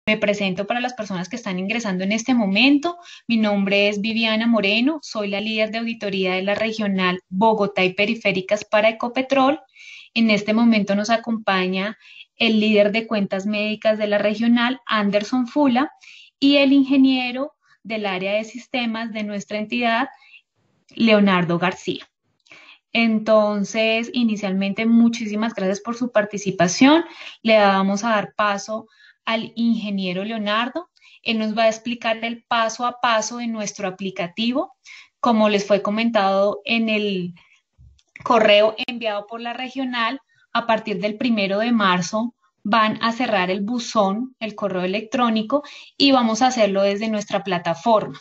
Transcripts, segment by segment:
Me presento para las personas que están ingresando en este momento. Mi nombre es Viviana Moreno, soy la líder de auditoría de la regional Bogotá y Periféricas para Ecopetrol. En este momento nos acompaña el líder de cuentas médicas de la regional, Anderson Fula, y el ingeniero del área de sistemas de nuestra entidad, Leonardo García. Entonces, inicialmente, muchísimas gracias por su participación. Le vamos a dar paso al ingeniero Leonardo. Él nos va a explicar el paso a paso de nuestro aplicativo. Como les fue comentado en el correo enviado por la regional, a partir del 1 de marzo van a cerrar el buzón, el correo electrónico, y vamos a hacerlo desde nuestra plataforma.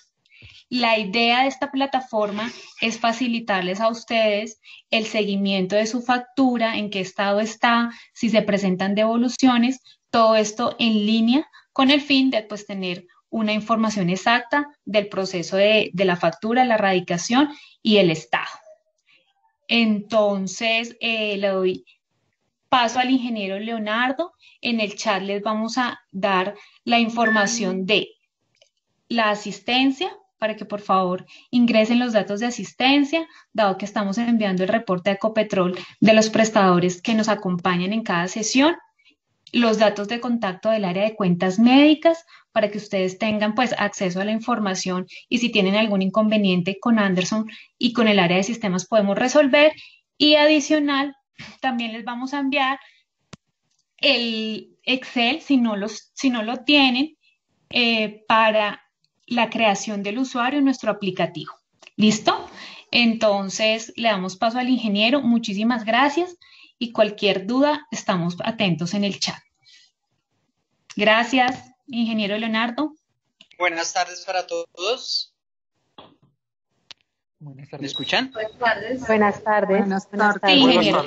La idea de esta plataforma es facilitarles a ustedes el seguimiento de su factura, en qué estado está, si se presentan devoluciones, todo esto en línea con el fin de pues, tener una información exacta del proceso de la factura, la radicación y el estado. Entonces, le doy paso al ingeniero Leonardo. En el chat les vamos a dar la información de la asistencia, para que por favor ingresen los datos de asistencia, dado que estamos enviando el reporte a Ecopetrol de los prestadores que nos acompañan en cada sesión, los datos de contacto del área de cuentas médicas, para que ustedes tengan pues acceso a la información y si tienen algún inconveniente con Anderson y con el área de sistemas podemos resolver. Y adicional, también les vamos a enviar el Excel, si no lo tienen, para la creación del usuario en nuestro aplicativo. ¿Listo? Entonces, le damos paso al ingeniero. Muchísimas gracias y cualquier duda, estamos atentos en el chat. Gracias, ingeniero Leonardo. Buenas tardes para todos. Buenas ¿Me tardes. escuchan? Buenas tardes. Buenas tardes. Sí, ingeniero.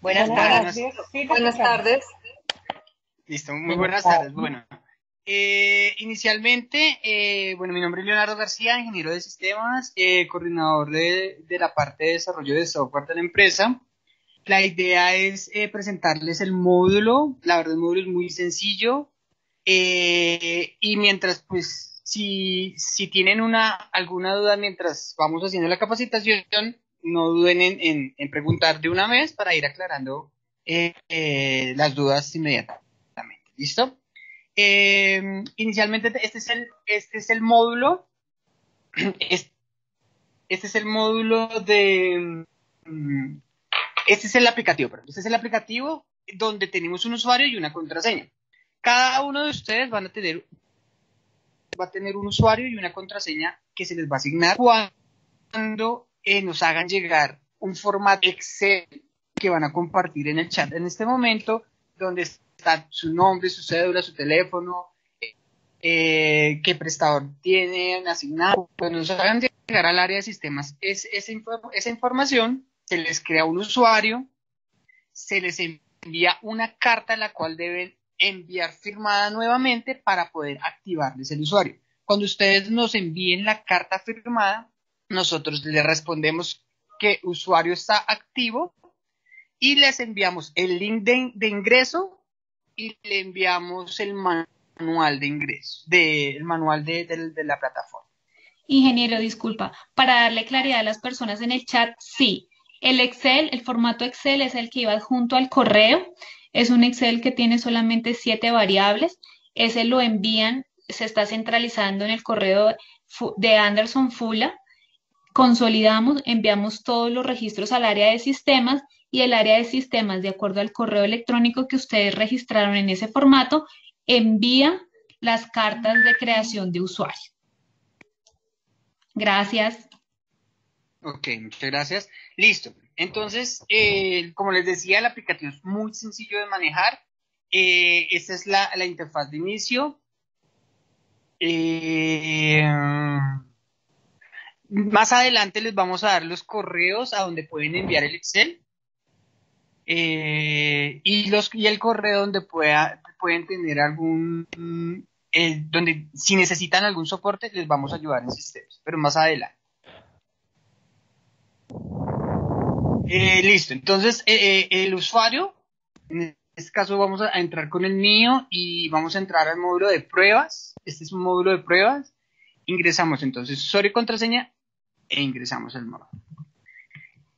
Buenas tardes. Buenas tardes. Listo, muy buenas tardes. Bueno, inicialmente, mi nombre es Leonardo García, ingeniero de sistemas, coordinador de la parte de desarrollo de software de la empresa. La idea es presentarles el módulo. La verdad, el módulo es muy sencillo. Y mientras, pues, si tienen alguna duda mientras vamos haciendo la capacitación, no duden en preguntar de una vez para ir aclarando las dudas inmediatamente. ¿Listo? Inicialmente este es el módulo. Este es el módulo de... Este es el aplicativo, perdón. Este es el aplicativo donde tenemos un usuario y una contraseña. Cada uno de ustedes va a tener un usuario y una contraseña que se les va a asignar cuando nos hagan llegar un formato Excel que van a compartir en el chat en este momento, donde está su nombre, su cédula, su teléfono, qué prestador tienen asignado. Cuando nos hagan llegar al área de sistemas esa información, se les crea un usuario, se les envía una carta en la cual deben enviar firmada nuevamente para poder activarles el usuario. Cuando ustedes nos envíen la carta firmada, nosotros les respondemos que usuario está activo y les enviamos el link de ingreso y le enviamos el manual de ingreso, el manual de la plataforma. Ingeniero, disculpa, para darle claridad a las personas en el chat, sí. El Excel, el formato Excel es el que iba junto al correo. Es un Excel que tiene solamente 7 variables. Ese lo envían, se está centralizando en el correo de Anderson Fula. Consolidamos, enviamos todos los registros al área de sistemas y el área de sistemas, de acuerdo al correo electrónico que ustedes registraron en ese formato, envía las cartas de creación de usuario. Gracias. Ok, muchas gracias. Listo. Entonces, como les decía, el aplicativo es muy sencillo de manejar. Esta es la interfaz de inicio. Más adelante les vamos a dar los correos a donde pueden enviar el Excel. Y el correo donde pueden tener donde si necesitan algún soporte les vamos a ayudar en sistemas, pero más adelante. Listo, entonces el usuario, en este caso vamos a entrar con el mío y vamos a entrar al módulo de pruebas. Este es un módulo de pruebas. Ingresamos entonces usuario y contraseña e ingresamos al módulo.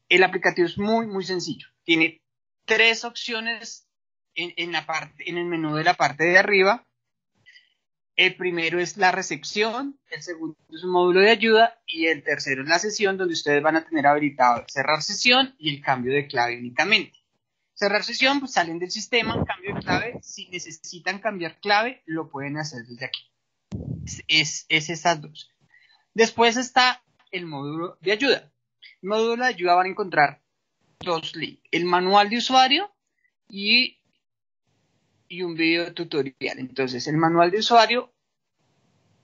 El aplicativo es muy, muy sencillo. Tiene 3 opciones en el menú de la parte de arriba. El primero es la recepción, el segundo es un módulo de ayuda y el tercero es la sesión, donde ustedes van a tener habilitado cerrar sesión y el cambio de clave únicamente. Cerrar sesión, pues salen del sistema, cambio de clave. Si necesitan cambiar clave, lo pueden hacer desde aquí. Es esas dos. Después está el módulo de ayuda. El módulo de ayuda van a encontrar 2 links: el manual de usuario y un video tutorial. Entonces, el manual de usuario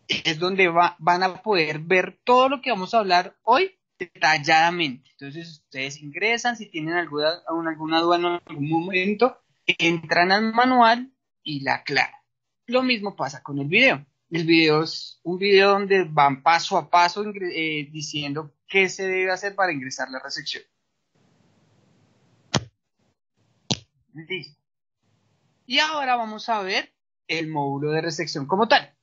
es donde van a poder ver todo lo que vamos a hablar hoy detalladamente. Entonces, ustedes ingresan, si tienen alguna duda en algún momento, entran al manual y la aclaran. Lo mismo pasa con el video. El video es un video donde van paso a paso diciendo qué se debe hacer para ingresar a la recepción. Listo. Y ahora vamos a ver el módulo de recepción como tal.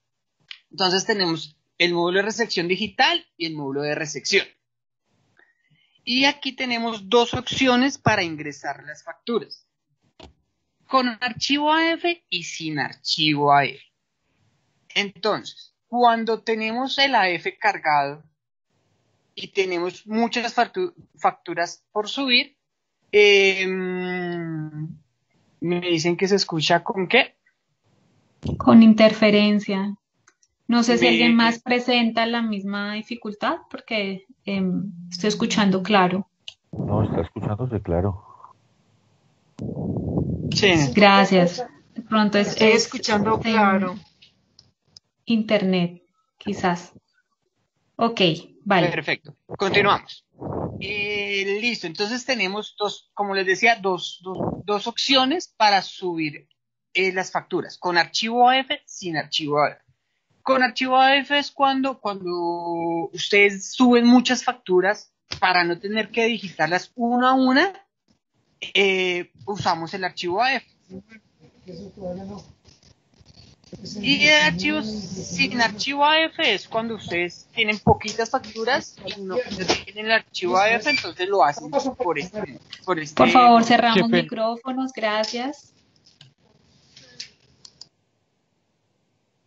Entonces tenemos el módulo de recepción digital y el módulo de recepción. Y aquí tenemos 2 opciones para ingresar las facturas: con archivo AF y sin archivo AF. Entonces, cuando tenemos el AF cargado y tenemos muchas facturas por subir, me dicen que se escucha ¿con qué? Con interferencia. No sé si alguien más presenta la misma dificultad, porque estoy escuchando claro. No, está escuchándose claro. Sí. Gracias. De pronto Estoy escuchando claro. Internet, quizás. Ok, vale. Perfecto. Continuamos. Listo. Entonces tenemos como les decía, dos opciones para subir las facturas: con archivo AF, sin archivo AF. Con archivo AF es cuando ustedes suben muchas facturas para no tener que digitarlas una a una. Usamos el archivo AF. Y sin archivo AF es cuando ustedes tienen poquitas facturas y no tienen el archivo AF, entonces lo hacen por este. Por favor, cerramos micrófonos, gracias.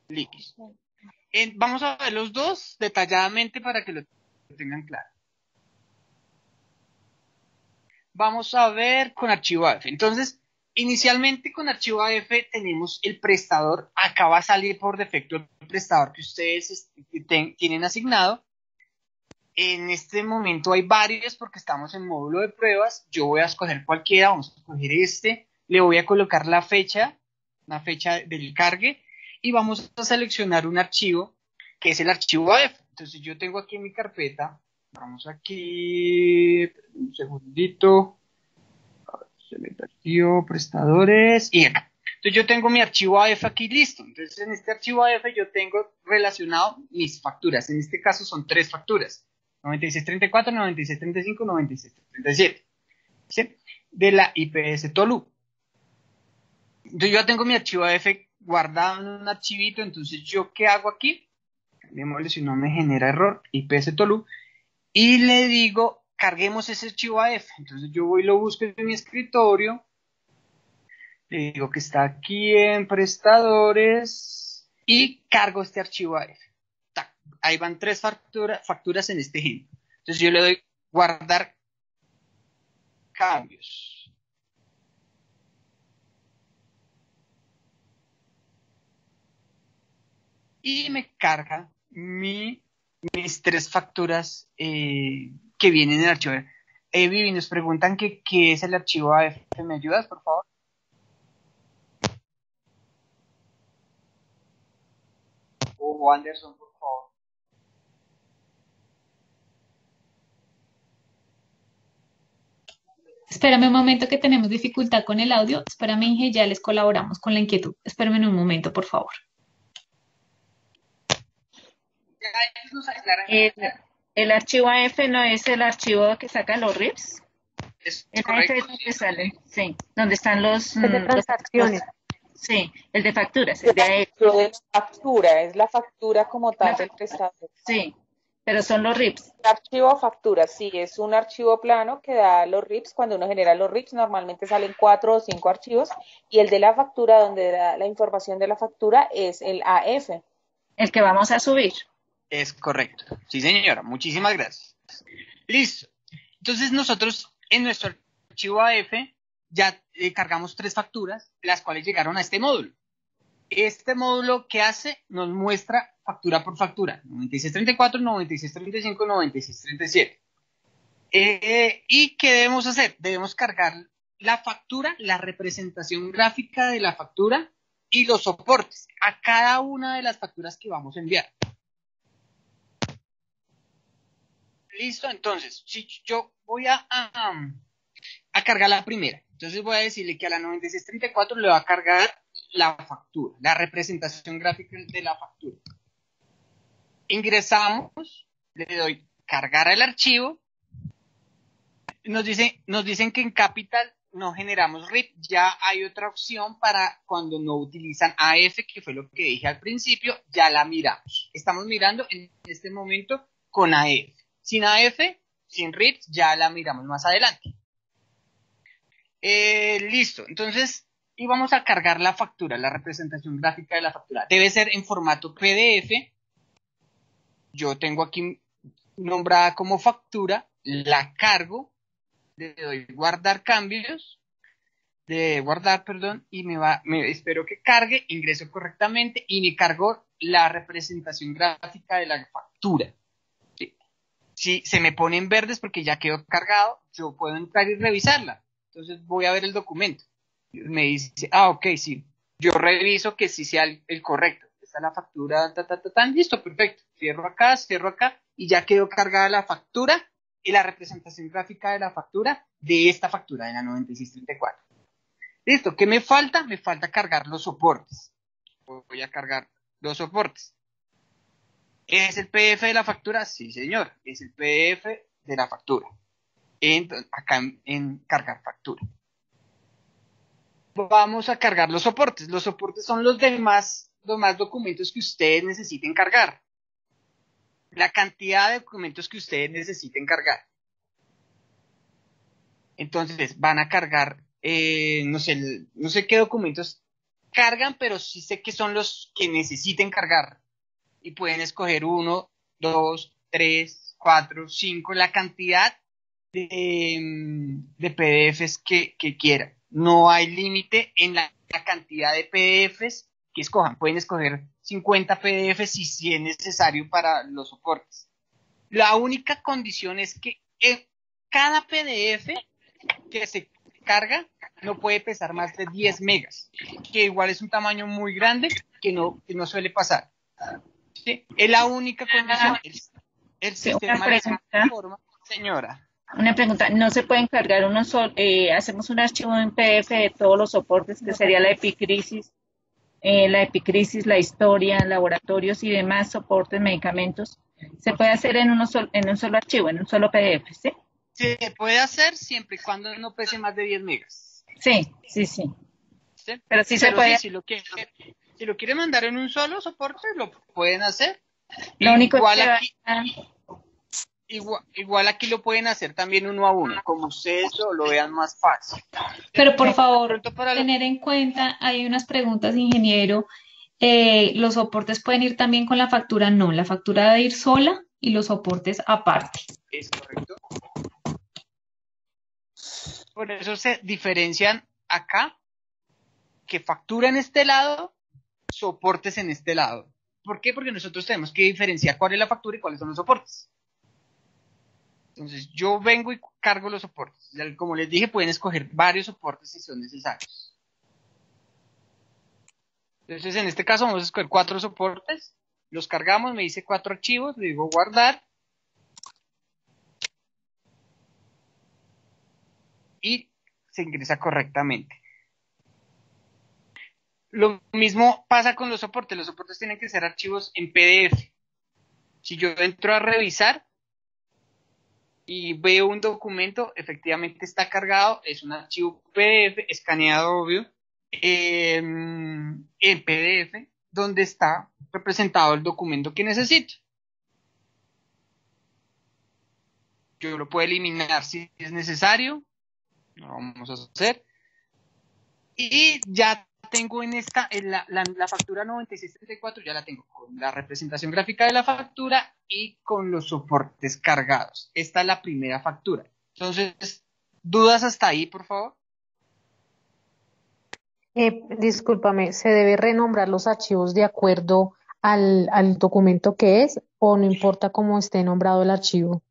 Listo. Vamos a ver los dos detalladamente para que lo tengan claro. Vamos a ver con archivo AF. Entonces, inicialmente con archivo AF tenemos el prestador. Acá va a salir por defecto el prestador que ustedes tienen asignado. En este momento hay varios porque estamos en módulo de pruebas. Yo voy a escoger cualquiera, vamos a escoger este. Le voy a colocar la fecha del cargue y vamos a seleccionar un archivo que es el archivo AF. Entonces yo tengo aquí en mi carpeta, vamos aquí, un segundito, archivo, prestadores, y acá. Entonces yo tengo mi archivo AF aquí listo. Entonces en este archivo AF yo tengo relacionado mis facturas. En este caso son 3 facturas: 9634, 9635, 9637. ¿Sí? De la IPS Tolú. Entonces yo ya tengo mi archivo AF guardado en un archivito. Entonces yo ¿qué hago aquí? Démosle, si no me genera error, IPS Tolú, y le digo carguemos ese archivo AF. Entonces yo voy y lo busco en mi escritorio, le digo que está aquí en prestadores y cargo este archivo AF. Ahí van 3 facturas en este ejemplo. Entonces yo le doy guardar cambios. Y me carga mis 3 facturas que vienen en el archivo. Vivi, nos preguntan qué es el archivo AF. ¿Me ayudas, por favor? O Anderson, por favor. Espérame un momento que tenemos dificultad con el audio. Espérame, Inge, ya les colaboramos con la inquietud. Espérame en un momento, por favor. El archivo AF no es el archivo que saca los RIPs. ¿Es El AF correcto? es donde salen, sí, donde están los, Es de transacciones. sí, el de facturas, el de AF, Lo de la factura, es la factura como tal del prestador. sí, pero son los RIPs. El archivo factura, sí, es un archivo plano que da los RIPs. Cuando uno genera los RIPs, normalmente salen 4 o 5 archivos. Y el de la factura, donde da la información de la factura, es el AF. El que vamos a subir. Es correcto. Sí, señora. Muchísimas gracias. Listo. Entonces nosotros en nuestro archivo AF ya cargamos 3 facturas, las cuales llegaron a este módulo. Este módulo, ¿qué hace? Nos muestra factura por factura. 9634, 9635, 9637. ¿Y qué debemos hacer? Debemos cargar la factura, la representación gráfica de la factura y los soportes a cada una de las facturas que vamos a enviar. Listo, entonces, si yo voy a cargar la primera, entonces voy a decirle que a la 9634 le va a cargar la factura, la representación gráfica de la factura. Ingresamos, le doy cargar el archivo, nos dicen que en Capital no generamos RIP, ya hay otra opción para cuando no utilizan AF, que fue lo que dije al principio, ya la miramos. Estamos mirando en este momento con AF. Sin AF, sin RIP, ya la miramos más adelante. Listo, entonces, y vamos a cargar la factura, la representación gráfica de la factura. Debe ser en formato PDF. Yo tengo aquí nombrada como factura, la cargo, le doy guardar cambios, y espero que cargue, ingreso correctamente y me cargó la representación gráfica de la factura. Si se me pone en verdes porque ya quedó cargado, yo puedo entrar y revisarla. Entonces voy a ver el documento. Me dice, ok, sí. Yo reviso que sí sea el correcto. Esta es la factura, listo, perfecto. Cierro acá y ya quedó cargada la factura y la representación gráfica de la factura de esta factura de la 9634. Listo, ¿qué me falta? Me falta cargar los soportes. Voy a cargar los soportes. ¿Es el PDF de la factura? Sí, señor, es el PDF de la factura. Acá en cargar factura. Vamos a cargar los soportes. Los soportes son los demás documentos que ustedes necesiten cargar. La cantidad de documentos que ustedes necesiten cargar. Entonces van a cargar, no sé qué documentos cargan, pero sí sé que son los que necesiten cargar. Y pueden escoger 1, 2, 3, 4, 5, la cantidad de PDFs que quieran. No hay límite en la cantidad de PDFs que escojan. Pueden escoger 50 PDFs si es necesario para los soportes. La única condición es que cada PDF que se carga no puede pesar más de 10 megas, que igual es un tamaño muy grande que no suele pasar. ¿Sí? Es la única condición. El sistema de esa forma, señora. Una pregunta, ¿no se pueden cargar uno solo? Hacemos un archivo en PDF de todos los soportes, que sería la epicrisis, la historia, laboratorios y demás soportes, medicamentos. ¿Se puede hacer en un solo archivo, en un solo PDF, sí? Se puede hacer siempre y cuando no pese más de 10 megas. Sí. ¿Sí? Pero sí se Pero puede. sí, si lo quiere mandar en un solo soporte, lo pueden hacer. Lo único igual es que aquí, igual aquí lo pueden hacer también uno a uno, como ustedes lo vean más fácil. Pero por favor, tener en cuenta, hay unas preguntas, ingeniero. ¿Los soportes pueden ir también con la factura? No, la factura debe ir sola y los soportes aparte. Es correcto. Por eso se diferencian acá, que factura en este lado, soportes en este lado. ¿Por qué? Porque nosotros tenemos que diferenciar cuál es la factura y cuáles son los soportes. Entonces yo vengo y cargo los soportes. Como les dije, pueden escoger varios soportes si son necesarios. Entonces en este caso vamos a escoger 4 soportes. Los cargamos, me dice 4 archivos, le digo guardar. Y se ingresa correctamente. Lo mismo pasa con los soportes. Los soportes tienen que ser archivos en PDF. Si yo entro a revisar, y veo un documento, efectivamente está cargado, es un archivo PDF, escaneado, obvio, en PDF, donde está representado el documento que necesito. Yo lo puedo eliminar si es necesario, lo vamos a hacer. Y ya tengo en la factura 9634, ya la tengo con la representación gráfica de la factura y con los soportes cargados. Esta es la primera factura. Entonces, ¿dudas hasta ahí, por favor? Discúlpame, ¿se debe renombrar los archivos de acuerdo al documento que es o no importa cómo esté nombrado el archivo?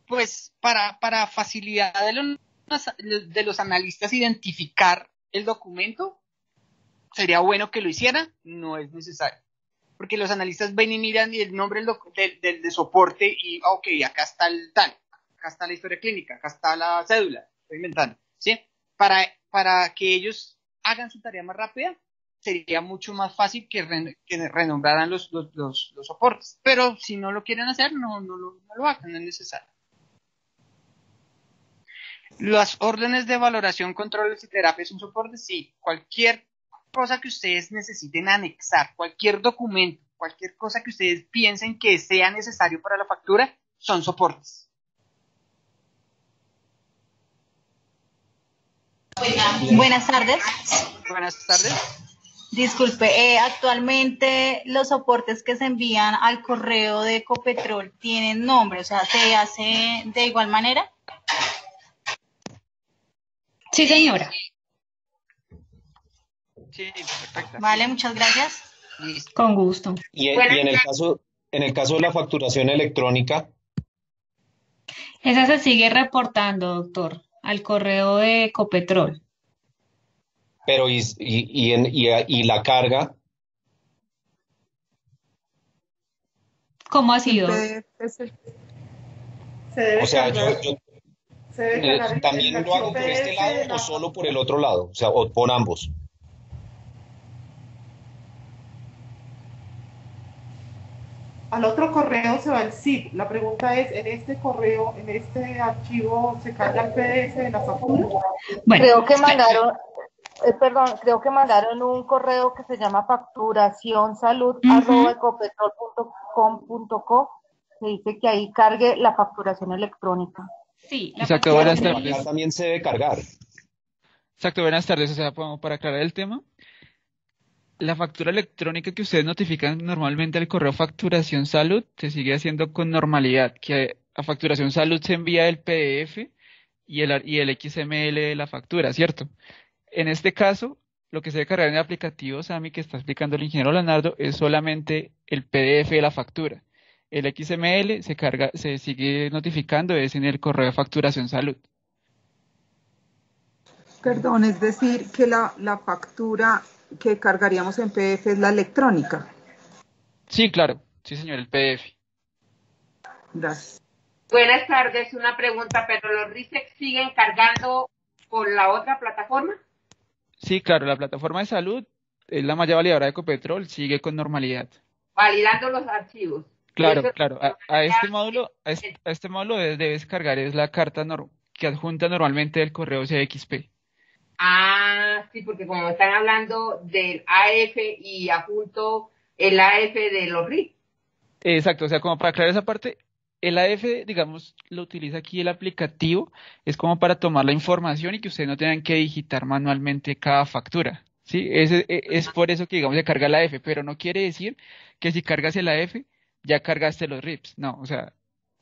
Pues para facilidad de los analistas identificar el documento, sería bueno que lo hicieran, no es necesario. Porque los analistas ven y miran y el nombre del soporte y, ok, acá está el tal, acá está la historia clínica, acá está la cédula, estoy inventando, ¿sí? Para que ellos hagan su tarea más rápida, sería mucho más fácil que renombraran los soportes. Pero si no lo quieren hacer, no lo hagan, no es necesario. Las órdenes de valoración, controles y terapias son soportes, sí. Cualquier cosa que ustedes necesiten anexar, cualquier documento, cualquier cosa que ustedes piensen que sea necesario para la factura, son soportes. Buenas tardes. Buenas tardes. Disculpe, actualmente los soportes que se envían al correo de Ecopetrol tienen nombre, o sea, ¿se hace de igual manera? Sí, señora. Sí, perfecto. Vale, muchas gracias. Listo. Con gusto. Y en el caso de la facturación electrónica, Esa se sigue reportando, doctor, al correo de Ecopetrol. pero y la carga, ¿Cómo ha sido? Se debe o sea, cargar, yo se debe cargar el también lo hago archivo por este PDF de lado la o solo por el otro lado, o sea, o por ambos. Al otro correo se va el zip. La pregunta es, ¿en este correo, en este archivo, se carga el PDF de la factura? Bueno, Creo que espera. mandaron, creo que mandaron un correo que se llama facturacionsalud@ecopetrol.com.co, que dice que ahí cargue la facturación electrónica. Sí, la Exacto, factura buenas sí. Acá tardes. también se debe cargar. Exacto, buenas tardes. O sea, para aclarar el tema, la factura electrónica que ustedes notifican normalmente al correo Facturación Salud se sigue haciendo con normalidad, que a Facturación Salud se envía el PDF y el XML de la factura, ¿cierto? En este caso, lo que se debe cargar en el aplicativo SAMI que está explicando el ingeniero Leonardo es solamente el PDF de la factura. El XML se sigue notificando, es en el correo de Facturación Salud. Perdón, es decir, que la factura que cargaríamos en PDF es la electrónica. Sí, claro. Sí, señor, el PDF. Gracias. Buenas tardes, una pregunta, ¿pero los RISEX siguen cargando por la otra plataforma? Sí, claro, la plataforma de salud es la malla validadora de Ecopetrol, sigue con normalidad. Validando los archivos. Claro, Eso- claro. A este módulo debes cargar es la carta que adjunta normalmente el correo CXP. Ah, sí, porque como están hablando del AF y adjunto el AF de los RIS. Exacto, o sea, como para aclarar esa parte, el AF, digamos, lo utiliza aquí el aplicativo, es como para tomar la información y que ustedes no tengan que digitar manualmente cada factura, ¿sí? Es por eso que, digamos, se carga el AF, pero no quiere decir que si cargas el AF, ya cargaste los RIPs, no, o sea,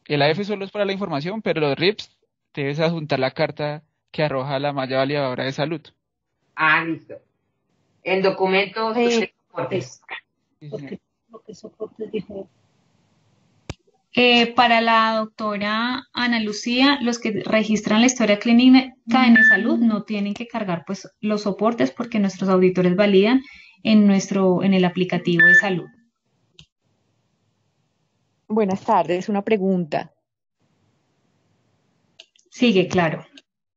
el AF solo es para la información, pero los RIPs debes adjuntar la carta que arroja la malla validadora de salud. Ah, listo. En documentos de soportes. Sí, señor. Para la doctora Ana Lucía, los que registran la historia clínica en salud no tienen que cargar pues los soportes porque nuestros auditores validan en el aplicativo de salud. Buenas tardes, una pregunta. Sigue, claro.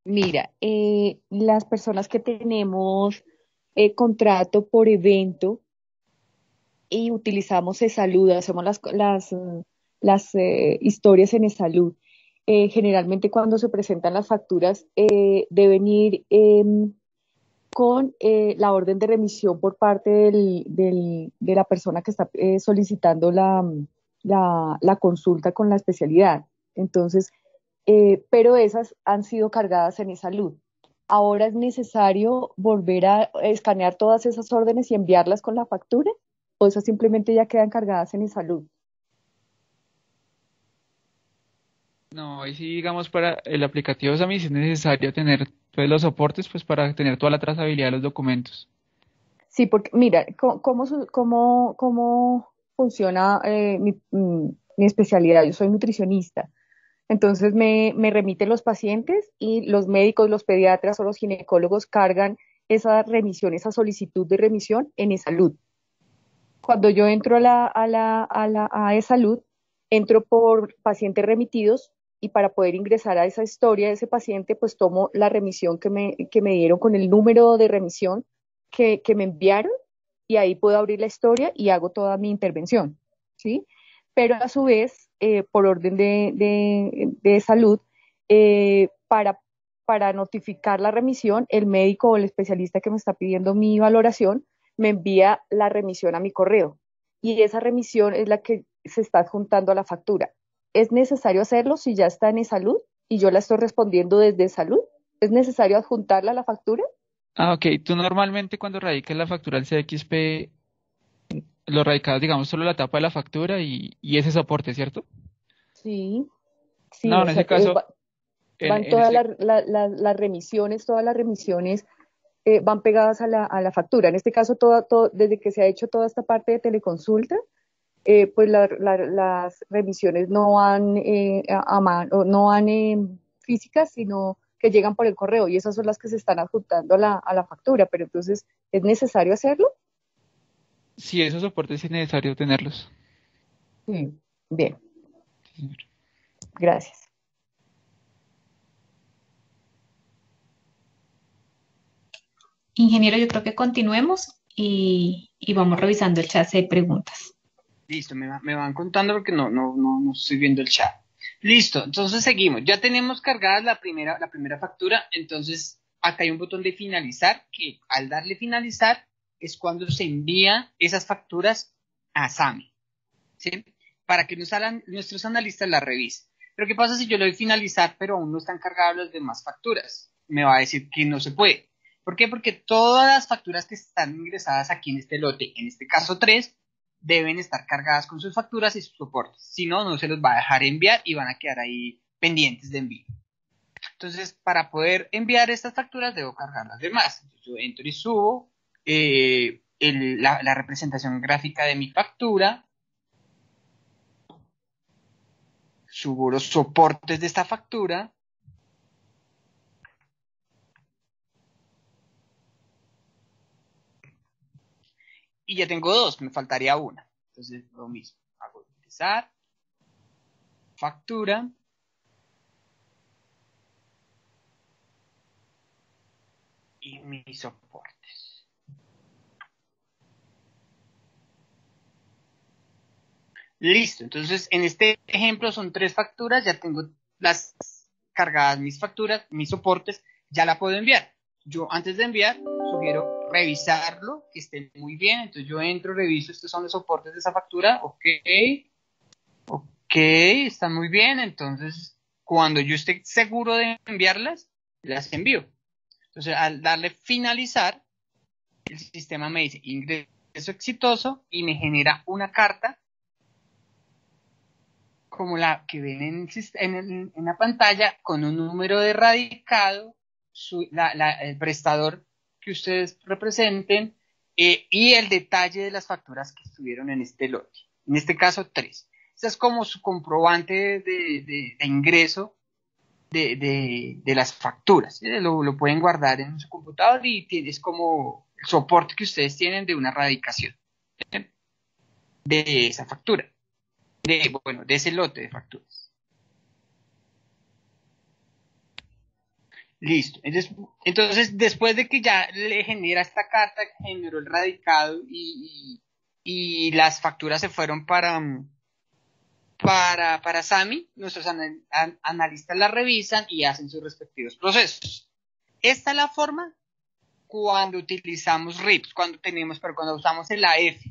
Mira, las personas que tenemos contrato por evento y utilizamos eSalud, hacemos las historias en eSalud, generalmente cuando se presentan las facturas deben ir con la orden de remisión por parte de la persona que está solicitando la consulta con la especialidad. Entonces, pero esas han sido cargadas en e-salud. Ahora es necesario volver a escanear todas esas órdenes y enviarlas con la factura, o esas simplemente ya quedan cargadas en e-salud. No, y si digamos para el aplicativo SAMI sí es necesario tener pues, los soportes pues para tener toda la trazabilidad de los documentos. Sí, porque mira, ¿cómo funciona mi especialidad? Yo soy nutricionista. Entonces me remiten los pacientes y los médicos, los pediatras o los ginecólogos cargan esa remisión, esa solicitud de remisión en e-salud. Cuando yo entro a e-salud, entro por pacientes remitidos y para poder ingresar a esa historia de ese paciente, pues tomo la remisión que me dieron con el número de remisión que me enviaron y ahí puedo abrir la historia y hago toda mi intervención, ¿sí? Pero a su vez, por orden de salud, para notificar la remisión, el médico o el especialista que me está pidiendo mi valoración me envía la remisión a mi correo y esa remisión es la que se está adjuntando a la factura. ¿Es necesario hacerlo si ya está en e-salud y yo la estoy respondiendo desde salud? ¿Es necesario adjuntarla a la factura? Ah, ok. Tú normalmente cuando radicas la factura al CXP, lo radicas, digamos, solo la tapa de la factura y ese soporte, ¿cierto? Sí, sí, No, o en sea, ese caso, van en todas este, las remisiones, van pegadas a la factura. En este caso, desde que se ha hecho toda esta parte de teleconsulta, pues las remisiones no van no van físicas, sino que llegan por el correo y esas son las que se están adjuntando a la factura. Pero entonces, ¿es necesario hacerlo? sí, esos soportes sí es necesario tenerlos. Sí, bien, Sí, señor. gracias. Ingeniero, yo creo que continuemos y vamos revisando el chat si hay preguntas. Listo, me van contando porque no estoy viendo el chat. Listo, entonces seguimos. Ya tenemos cargada la primera factura, entonces acá hay un botón de finalizar, que al darle finalizar es cuando se envían esas facturas a SAMI, ¿sí? Para que nuestros analistas las revisen. Pero ¿qué pasa si yo le doy finalizar, pero aún no están cargadas las demás facturas? Me va a decir que no se puede. ¿Por qué? Porque todas las facturas que están ingresadas aquí en este lote, en este caso 3, deben estar cargadas con sus facturas y sus soportes. Si no, no se los va a dejar enviar y van a quedar ahí pendientes de envío. Entonces, para poder enviar estas facturas, debo cargar las demás. Entonces, yo entro y subo la representación gráfica de mi factura, subo los soportes de esta factura, y ya tengo dos, me faltaría una. Entonces, lo mismo, hago ingresar, factura, y mis soportes. Listo, entonces en este ejemplo son 3 facturas, ya tengo las cargadas mis facturas, mis soportes, ya la puedo enviar. Yo antes de enviar, sugiero revisarlo, que esté muy bien, entonces yo entro, reviso, estos son los soportes de esa factura, ok, están muy bien, entonces cuando yo esté seguro de enviarlas, las envío. Entonces al darle finalizar, el sistema me dice ingreso exitoso y me genera una carta como la que ven en la pantalla con un número de radicado, el prestador que ustedes representen y el detalle de las facturas que estuvieron en este lote. En este caso 3. Ese es como su comprobante de ingreso de las facturas. Lo pueden guardar en su computador y es como el soporte que ustedes tienen de una radicación de esa factura. De ese lote de facturas. Listo. Entonces, después de que ya le genera esta carta, generó el radicado y las facturas se fueron para para SAMI, nuestros analistas la revisan y hacen sus respectivos procesos. Esta es la forma cuando utilizamos RIPS, cuando usamos el AF.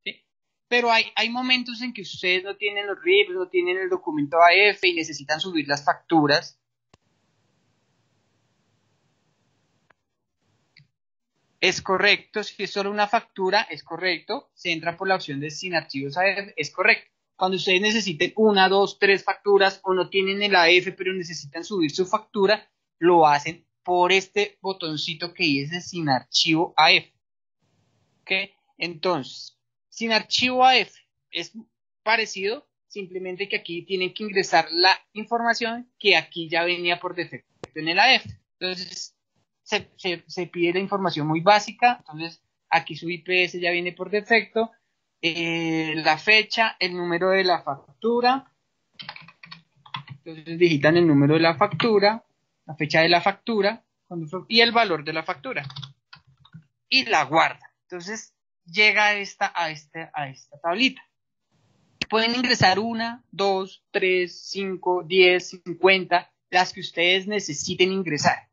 ¿Sí? Pero hay momentos en que ustedes no tienen los RIPS, no tienen el documento AF y necesitan subir las facturas. Es correcto, si es solo una factura, es correcto. Se entra por la opción de sin archivos AF, es correcto. Cuando ustedes necesiten 1, 2, 3 facturas o no tienen el AF pero necesitan subir su factura, lo hacen por este botoncito que dice sin archivo AF. ¿Ok? Entonces, sin archivo AF es parecido, simplemente que aquí tienen que ingresar la información que aquí ya venía por defecto en el AF. Entonces, se pide la información muy básica. Entonces, aquí su IPS ya viene por defecto. La fecha, el número de la factura. Entonces digitan el número de la factura, la fecha de la factura y el valor de la factura. Y la guarda. Entonces llega a esta tablita. Pueden ingresar 1, 2, 3, 5, 10, 50, las que ustedes necesiten ingresar.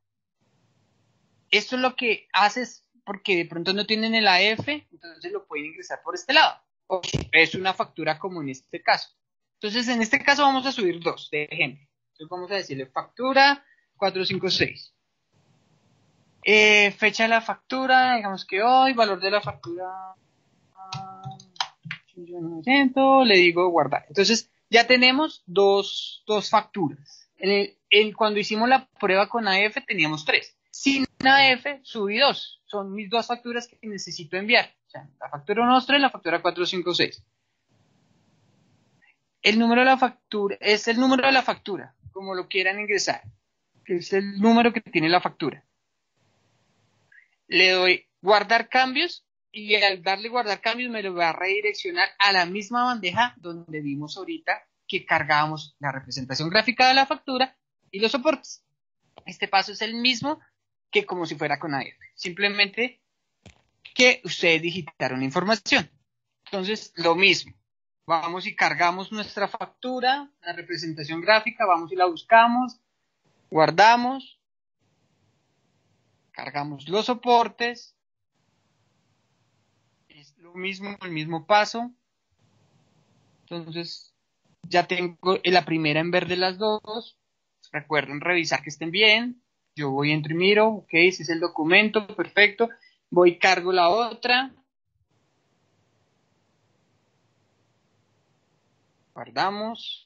Esto es lo que haces porque de pronto no tienen el AF, entonces lo pueden ingresar por este lado. O es una factura como en este caso. Entonces, en este caso vamos a subir 2, de ejemplo. Entonces vamos a decirle factura 456. Fecha de la factura, digamos que hoy, valor de la factura 8.900.000, le digo guardar. Entonces, ya tenemos dos facturas. Cuando hicimos la prueba con AF teníamos 3. Sin AF subí 2. Son mis 2 facturas que necesito enviar. O sea, la factura 123 y la factura 456. El número de la factura es el número de la factura, como lo quieran ingresar. Es el número que tiene la factura. Le doy guardar cambios y al darle guardar cambios me lo va a redireccionar a la misma bandeja donde vimos ahorita que cargábamos la representación gráfica de la factura y los soportes. Este paso es el mismo que como si fuera con AF. Simplemente que ustedes digitaron información. Entonces, lo mismo. Vamos y cargamos nuestra factura, la representación gráfica, vamos y la buscamos, guardamos, cargamos los soportes, es lo mismo, el mismo paso. Entonces, ya tengo la primera en verde las 2. Recuerden revisar que estén bien. Yo voy, entro y miro, ok, ese es el documento, perfecto. Voy y cargo la otra. Guardamos.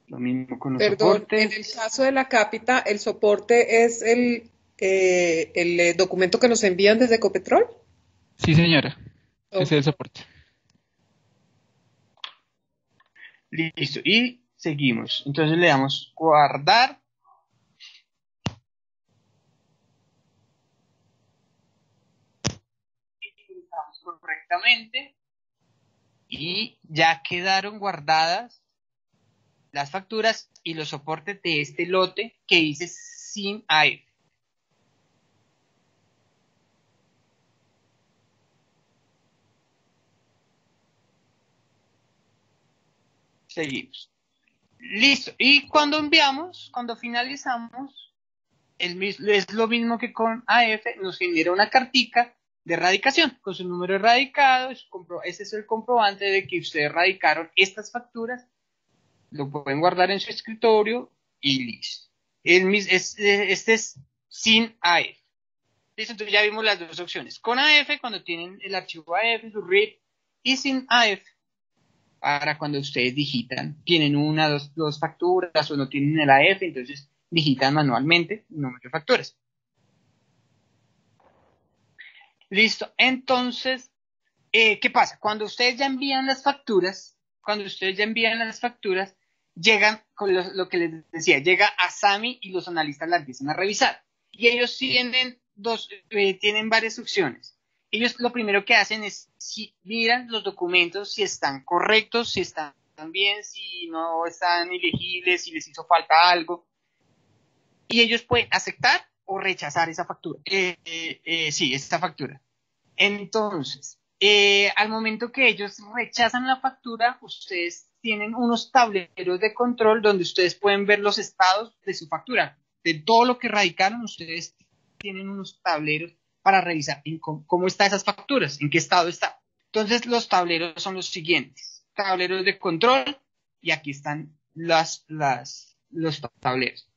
Lo mismo con los soportes. En el caso de la cápita, ¿el soporte es el documento que nos envían desde Ecopetrol? Sí, señora. Ese es el soporte. Listo. Y seguimos. Entonces le damos guardar. Ingresamos correctamente. Y ya quedaron guardadas las facturas y los soportes de este lote que dice sin AF. Seguimos. Listo. Y cuando enviamos, cuando finalizamos, es lo mismo que con AF, nos genera una cartica de radicación con su número de radicado. Ese es el comprobante de que ustedes radicaron estas facturas. Lo pueden guardar en su escritorio y listo. Este es sin AF. Listo, entonces ya vimos las 2 opciones. Con AF, cuando tienen el archivo AF, su RIP, y sin AF, para cuando ustedes digitan, tienen 1, 2 facturas o no tienen el AF, entonces digitan manualmente el número de facturas. Listo, entonces, ¿qué pasa? Cuando ustedes ya envían las facturas, llegan con lo que les decía, llega a SAMI y los analistas la empiezan a revisar. Y ellos tienen varias opciones. Ellos lo primero que hacen es miran los documentos si están correctos, si están bien, si no están ilegibles, si les hizo falta algo. Y ellos pueden aceptar o rechazar esa factura. Sí, esta factura. Entonces, Al momento que ellos rechazan la factura, ustedes tienen unos tableros de control donde ustedes pueden ver los estados de su factura. De todo lo que radicaron, ustedes tienen unos tableros para revisar cómo están esas facturas, en qué estado está. Entonces, los tableros son los siguientes. Tableros de control, y aquí están los tableros.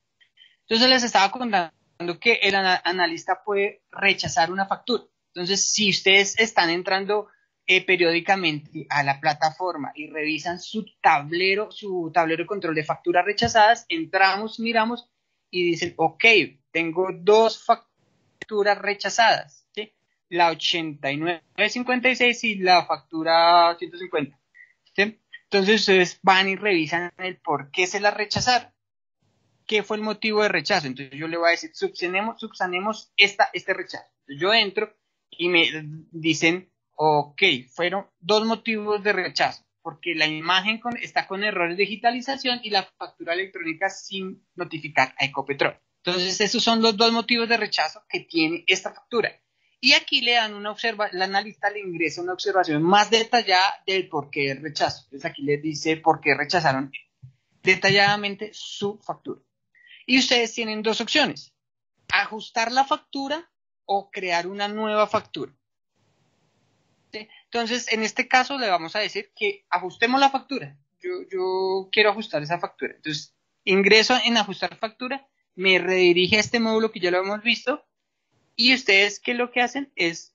Entonces, les estaba contando que el analista puede rechazar una factura. Entonces, si ustedes están entrando periódicamente a la plataforma y revisan su tablero de control de facturas rechazadas, entramos, miramos y dicen, ok, tengo 2 facturas rechazadas, ¿sí? La 8956 y la factura 150, ¿sí? Entonces, ustedes van y revisan el por qué se la rechazaron. ¿Qué fue el motivo de rechazo? Entonces, yo le voy a decir, subsanemos este rechazo. Entonces, yo entro y me dicen, ok, fueron 2 motivos de rechazo, porque la imagen está con errores de digitalización y la factura electrónica sin notificar a Ecopetrol. Entonces, esos son los 2 motivos de rechazo que tiene esta factura. Y aquí le dan el analista le ingresa una observación más detallada del por qué el rechazo. Entonces, aquí les dice por qué rechazaron detalladamente su factura. Y ustedes tienen 2 opciones, ajustar la factura o crear una nueva factura. ¿Sí? Entonces, en este caso le vamos a decir que ajustemos la factura. Yo quiero ajustar esa factura. Entonces, ingreso en ajustar factura, me redirige a este módulo que ya lo hemos visto, y ustedes que lo que hacen es,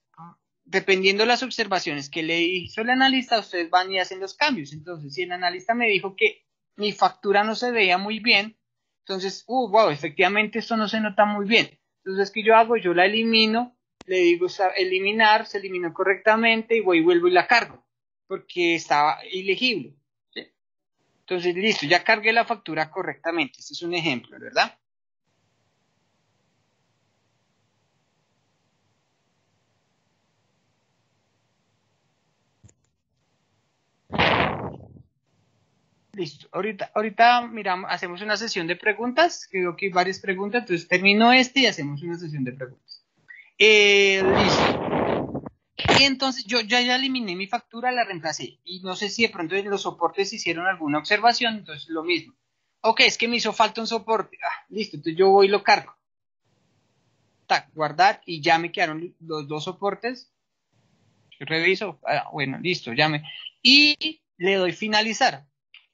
dependiendo de las observaciones que le hizo el analista, ustedes van y hacen los cambios. Entonces, si el analista me dijo que mi factura no se veía muy bien, entonces, wow, efectivamente esto no se nota muy bien. Entonces, ¿qué yo hago? Yo la elimino, le digo eliminar, se eliminó correctamente y vuelvo y la cargo, porque estaba ilegible, ¿sí? Entonces, listo, ya cargué la factura correctamente. Este es un ejemplo, ¿verdad? Listo, ahorita miramos, hacemos una sesión de preguntas, creo que hay varias preguntas, entonces termino y hacemos una sesión de preguntas. Listo. Y entonces yo ya eliminé mi factura, la reemplacé, y no sé si de pronto en los soportes hicieron alguna observación, entonces lo mismo. Ok, es que me hizo falta un soporte, listo, entonces yo voy y lo cargo. Guardar, y ya me quedaron los 2 soportes, reviso, bueno, listo, y le doy finalizar.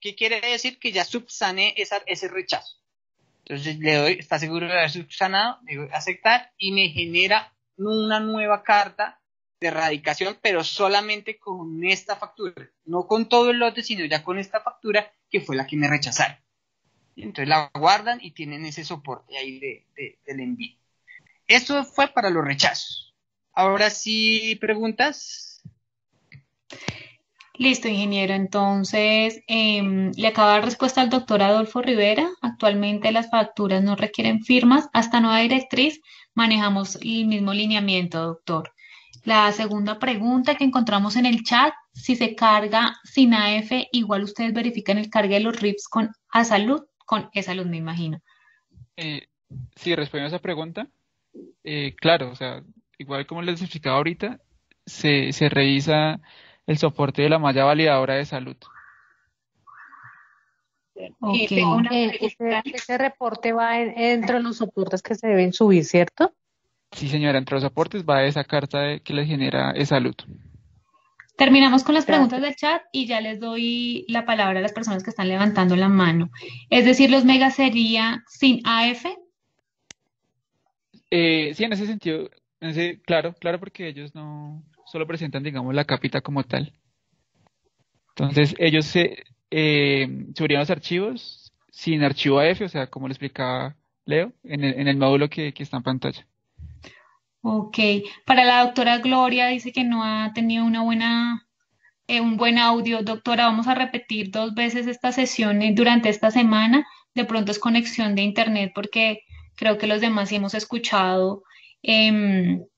¿Qué quiere decir? Que ya subsané ese rechazo. Entonces le doy, está seguro de haber subsanado, le doy aceptar y me genera una nueva carta de erradicación, pero solamente con esta factura, no con todo el lote, sino ya con esta factura que fue la que me rechazaron. Y entonces la guardan y tienen ese soporte ahí del envío. Esto fue para los rechazos. Ahora sí, preguntas. Listo, ingeniero. Entonces, le acabo de dar respuesta al doctor Adolfo Rivera. Actualmente las facturas no requieren firmas. Hasta nueva directriz manejamos el mismo lineamiento, doctor. La segunda pregunta que encontramos en el chat, si se carga sin AF, igual ustedes verifican el cargue de los RIPS con A-Salud, con E-Salud, me imagino. Sí, respondiendo a esa pregunta, claro, o sea, igual como les explicaba ahorita, se revisa el soporte de la malla validadora de salud. Ok. Ese reporte va dentro de los soportes que se deben subir, ¿cierto? Sí, señora, entre los soportes va esa carta que les genera E-Salud. Terminamos con las preguntas del chat y ya les doy la palabra a las personas que están levantando la mano. Es decir, ¿los megas sería sin AF? Sí, en ese sentido, claro, porque ellos no solo presentan, digamos, la capita como tal. Entonces, ellos subirían los archivos sin archivo AF, o sea, como le explicaba Leo, en el módulo que está en pantalla. Ok. Para la doctora Gloria, dice que no ha tenido un buen audio. Doctora, vamos a repetir 2 veces esta sesión durante esta semana. De pronto es conexión de internet porque creo que los demás sí hemos escuchado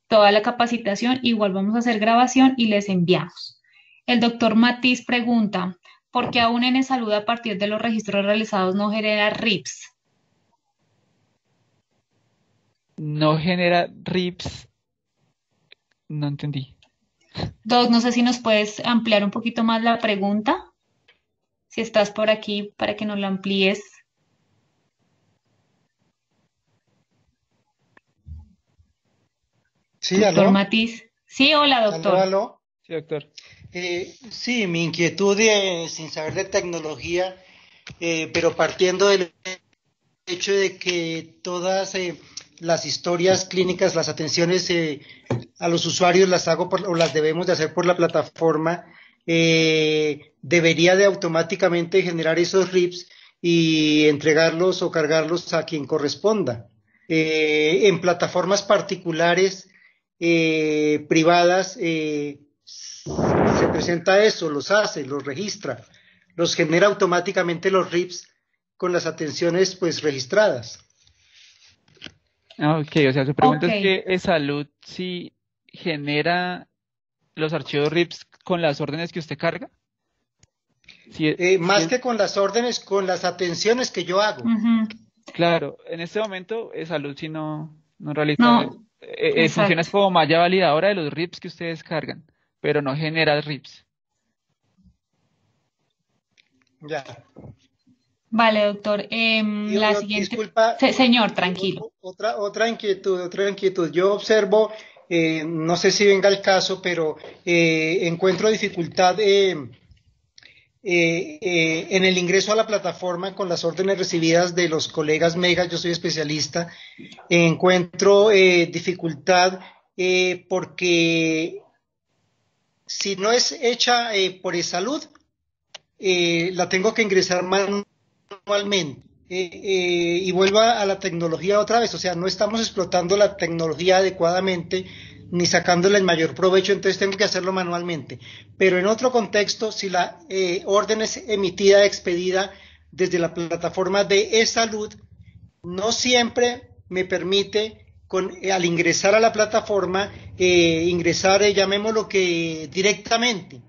toda la capacitación. Igual vamos a hacer grabación y les enviamos. El doctor Matiz pregunta, ¿por qué aún en salud a partir de los registros realizados no genera RIPS? No genera RIPS, no entendí. Doc, no sé si nos puedes ampliar un poquito más la pregunta, si estás por aquí para que nos lo amplíes. Sí, Doctor aló, Matiz. Sí, hola, aló, doctor. aló. Sí, doctor. Sí, mi inquietud sin saber de tecnología, pero partiendo del hecho de que todas las historias clínicas, las atenciones a los usuarios las hago o las debemos de hacer por la plataforma, debería de automáticamente generar esos RIPs y entregarlos o cargarlos a quien corresponda. En plataformas particulares, privadas, se presenta eso, los hace, los registra, los genera automáticamente los RIPs con las atenciones pues registradas. Ok, o sea, su pregunta Ok. es que salud sí genera los archivos RIPs con las órdenes que usted carga. Más que con las órdenes, con las atenciones que yo hago. Ujú. Claro, en este momento salud sí no realiza, No, funciona exacto. como malla validadora de los RIPs que ustedes cargan, pero no genera RIPs. Ya. Vale, doctor. La siguiente. Disculpa, Señor, tranquilo. otra inquietud. Yo observo, no sé si venga el caso, pero encuentro dificultad en el ingreso a la plataforma con las órdenes recibidas de los colegas Mega. Yo soy especialista. Encuentro dificultad porque si no es hecha por eSalud, la tengo que ingresar manualmente. Y vuelvo a la tecnología otra vez, o sea, no estamos explotando la tecnología adecuadamente ni sacándole el mayor provecho, entonces tengo que hacerlo manualmente. Pero en otro contexto, si la orden es emitida, expedida desde la plataforma de eSalud, no siempre me permite al ingresar a la plataforma, ingresar, llamémoslo que directamente.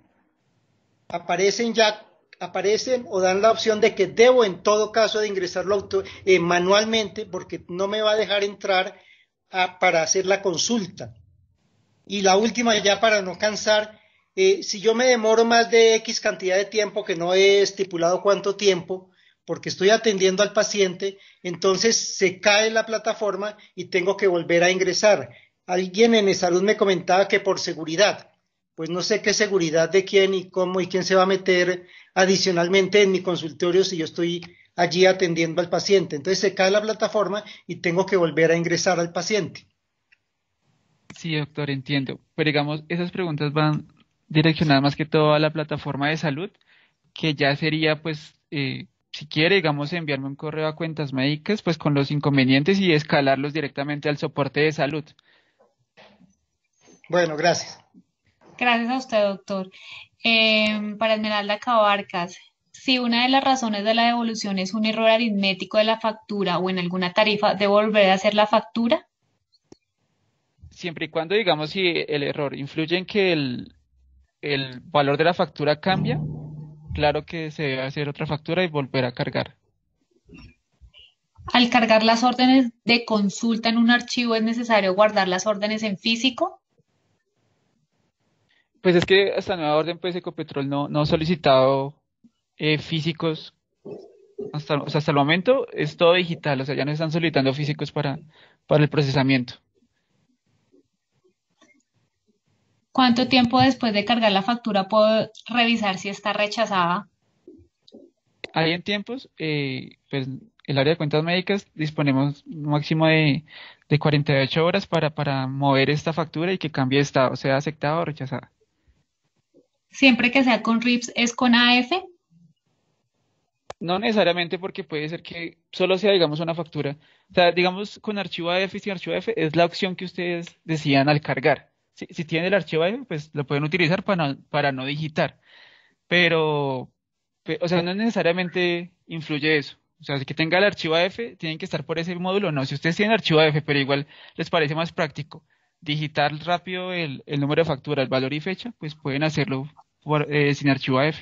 Aparecen o dan la opción de que debo en todo caso de ingresarlo manualmente, porque no me va a dejar entrar para hacer la consulta. Y la última, ya para no cansar, si yo me demoro más de X cantidad de tiempo, que no he estipulado cuánto tiempo, porque estoy atendiendo al paciente, entonces se cae la plataforma y tengo que volver a ingresar. Alguien en eSalud me comentaba que por seguridad, pues no sé qué seguridad de quién y cómo y quién se va a meter adicionalmente en mi consultorio si yo estoy allí atendiendo al paciente. Entonces se cae la plataforma y tengo que volver a ingresar al paciente. Sí, doctor, entiendo. Pero digamos, esas preguntas van direccionadas más que todo a la plataforma de salud, que ya sería, pues, si quiere, digamos, enviarme un correo a cuentas médicas, pues con los inconvenientes y escalarlos directamente al soporte de salud. Bueno, gracias. Gracias a usted, doctor. Para Esmeralda Cabarcas, si una de las razones de la devolución es un error aritmético de la factura o en alguna tarifa, ¿debo volver a hacer la factura? Siempre y cuando, digamos, si el error influye en que el valor de la factura cambia, claro que se debe hacer otra factura y volver a cargar. Al cargar las órdenes de consulta en un archivo, ¿es necesario guardar las órdenes en físico? Pues es que hasta nueva orden, pues Ecopetrol no ha solicitado físicos, hasta el momento es todo digital, o sea, ya no están solicitando físicos para el procesamiento. ¿Cuánto tiempo después de cargar la factura puedo revisar si está rechazada? Ahí en tiempos, pues el área de cuentas médicas disponemos un máximo de 48 horas para mover esta factura y que cambie de estado, sea aceptada o rechazada. ¿Siempre que sea con RIPS es con AF? No necesariamente, porque puede ser que solo sea, digamos, una factura. O sea, digamos, con archivo AF y sin archivo AF es la opción que ustedes decidan al cargar. Si tienen el archivo AF, pues lo pueden utilizar para no digitar. Pero, o sea, no necesariamente influye eso. O sea, si que tenga el archivo AF, tienen que estar por ese módulo. No, si ustedes tienen archivo AF, pero igual les parece más práctico digitar rápido el número de factura, el valor y fecha, pues pueden hacerlo sin archivo AF.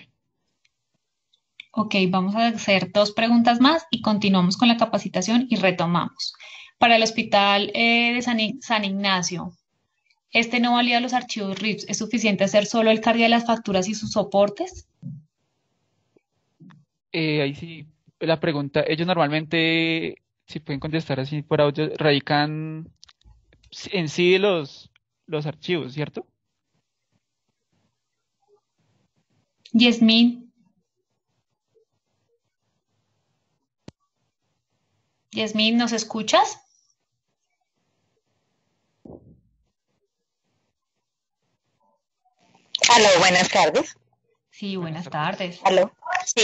Ok, vamos a hacer 2 preguntas más y continuamos con la capacitación y retomamos. Para el Hospital de San Ignacio, Este no valida los archivos RIPS. ¿Es suficiente hacer solo el cargue de las facturas y sus soportes? Ahí sí, la pregunta, ellos normalmente, si pueden contestar así por audio, radican en sí los archivos, ¿cierto? Yasmín, ¿nos escuchas? Aló, buenas tardes. Sí, buenas tardes. Aló, sí.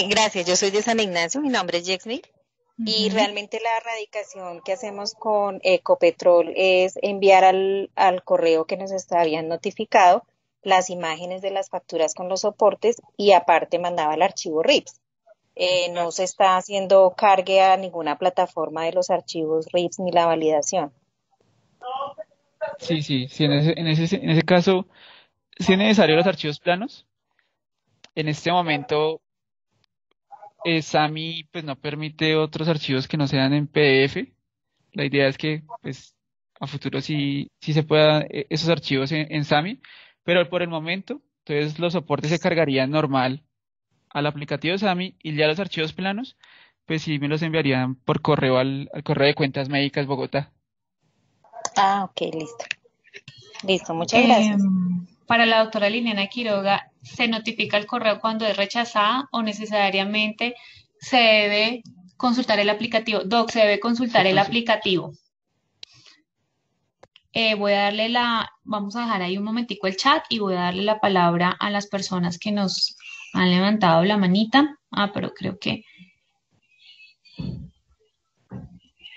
Gracias, yo soy de San Ignacio, mi nombre es Jexmy. Y realmente la radicación que hacemos con Ecopetrol es enviar al correo que nos habían notificado las imágenes de las facturas con los soportes y aparte mandaba el archivo RIPS. No se está haciendo cargue a ninguna plataforma de los archivos RIPS ni la validación. Sí, en ese caso, si es necesario los archivos planos. En este momento, SAMI pues no permite otros archivos que no sean en PDF. La idea es que pues a futuro sí se puedan esos archivos en SAMI, pero por el momento, entonces los soportes se cargarían normal al aplicativo SAMI y ya los archivos planos, pues sí me los enviarían por correo al correo de Cuentas Médicas Bogotá. Ah, ok, listo. Listo, muchas gracias. Para la doctora Liliana Quiroga, ¿se notifica el correo cuando es rechazada o necesariamente se debe consultar el aplicativo? Doc, se debe consultar el aplicativo. Vamos a dejar ahí un momentico el chat y voy a darle la palabra a las personas que nos han levantado la manita. Pero creo que...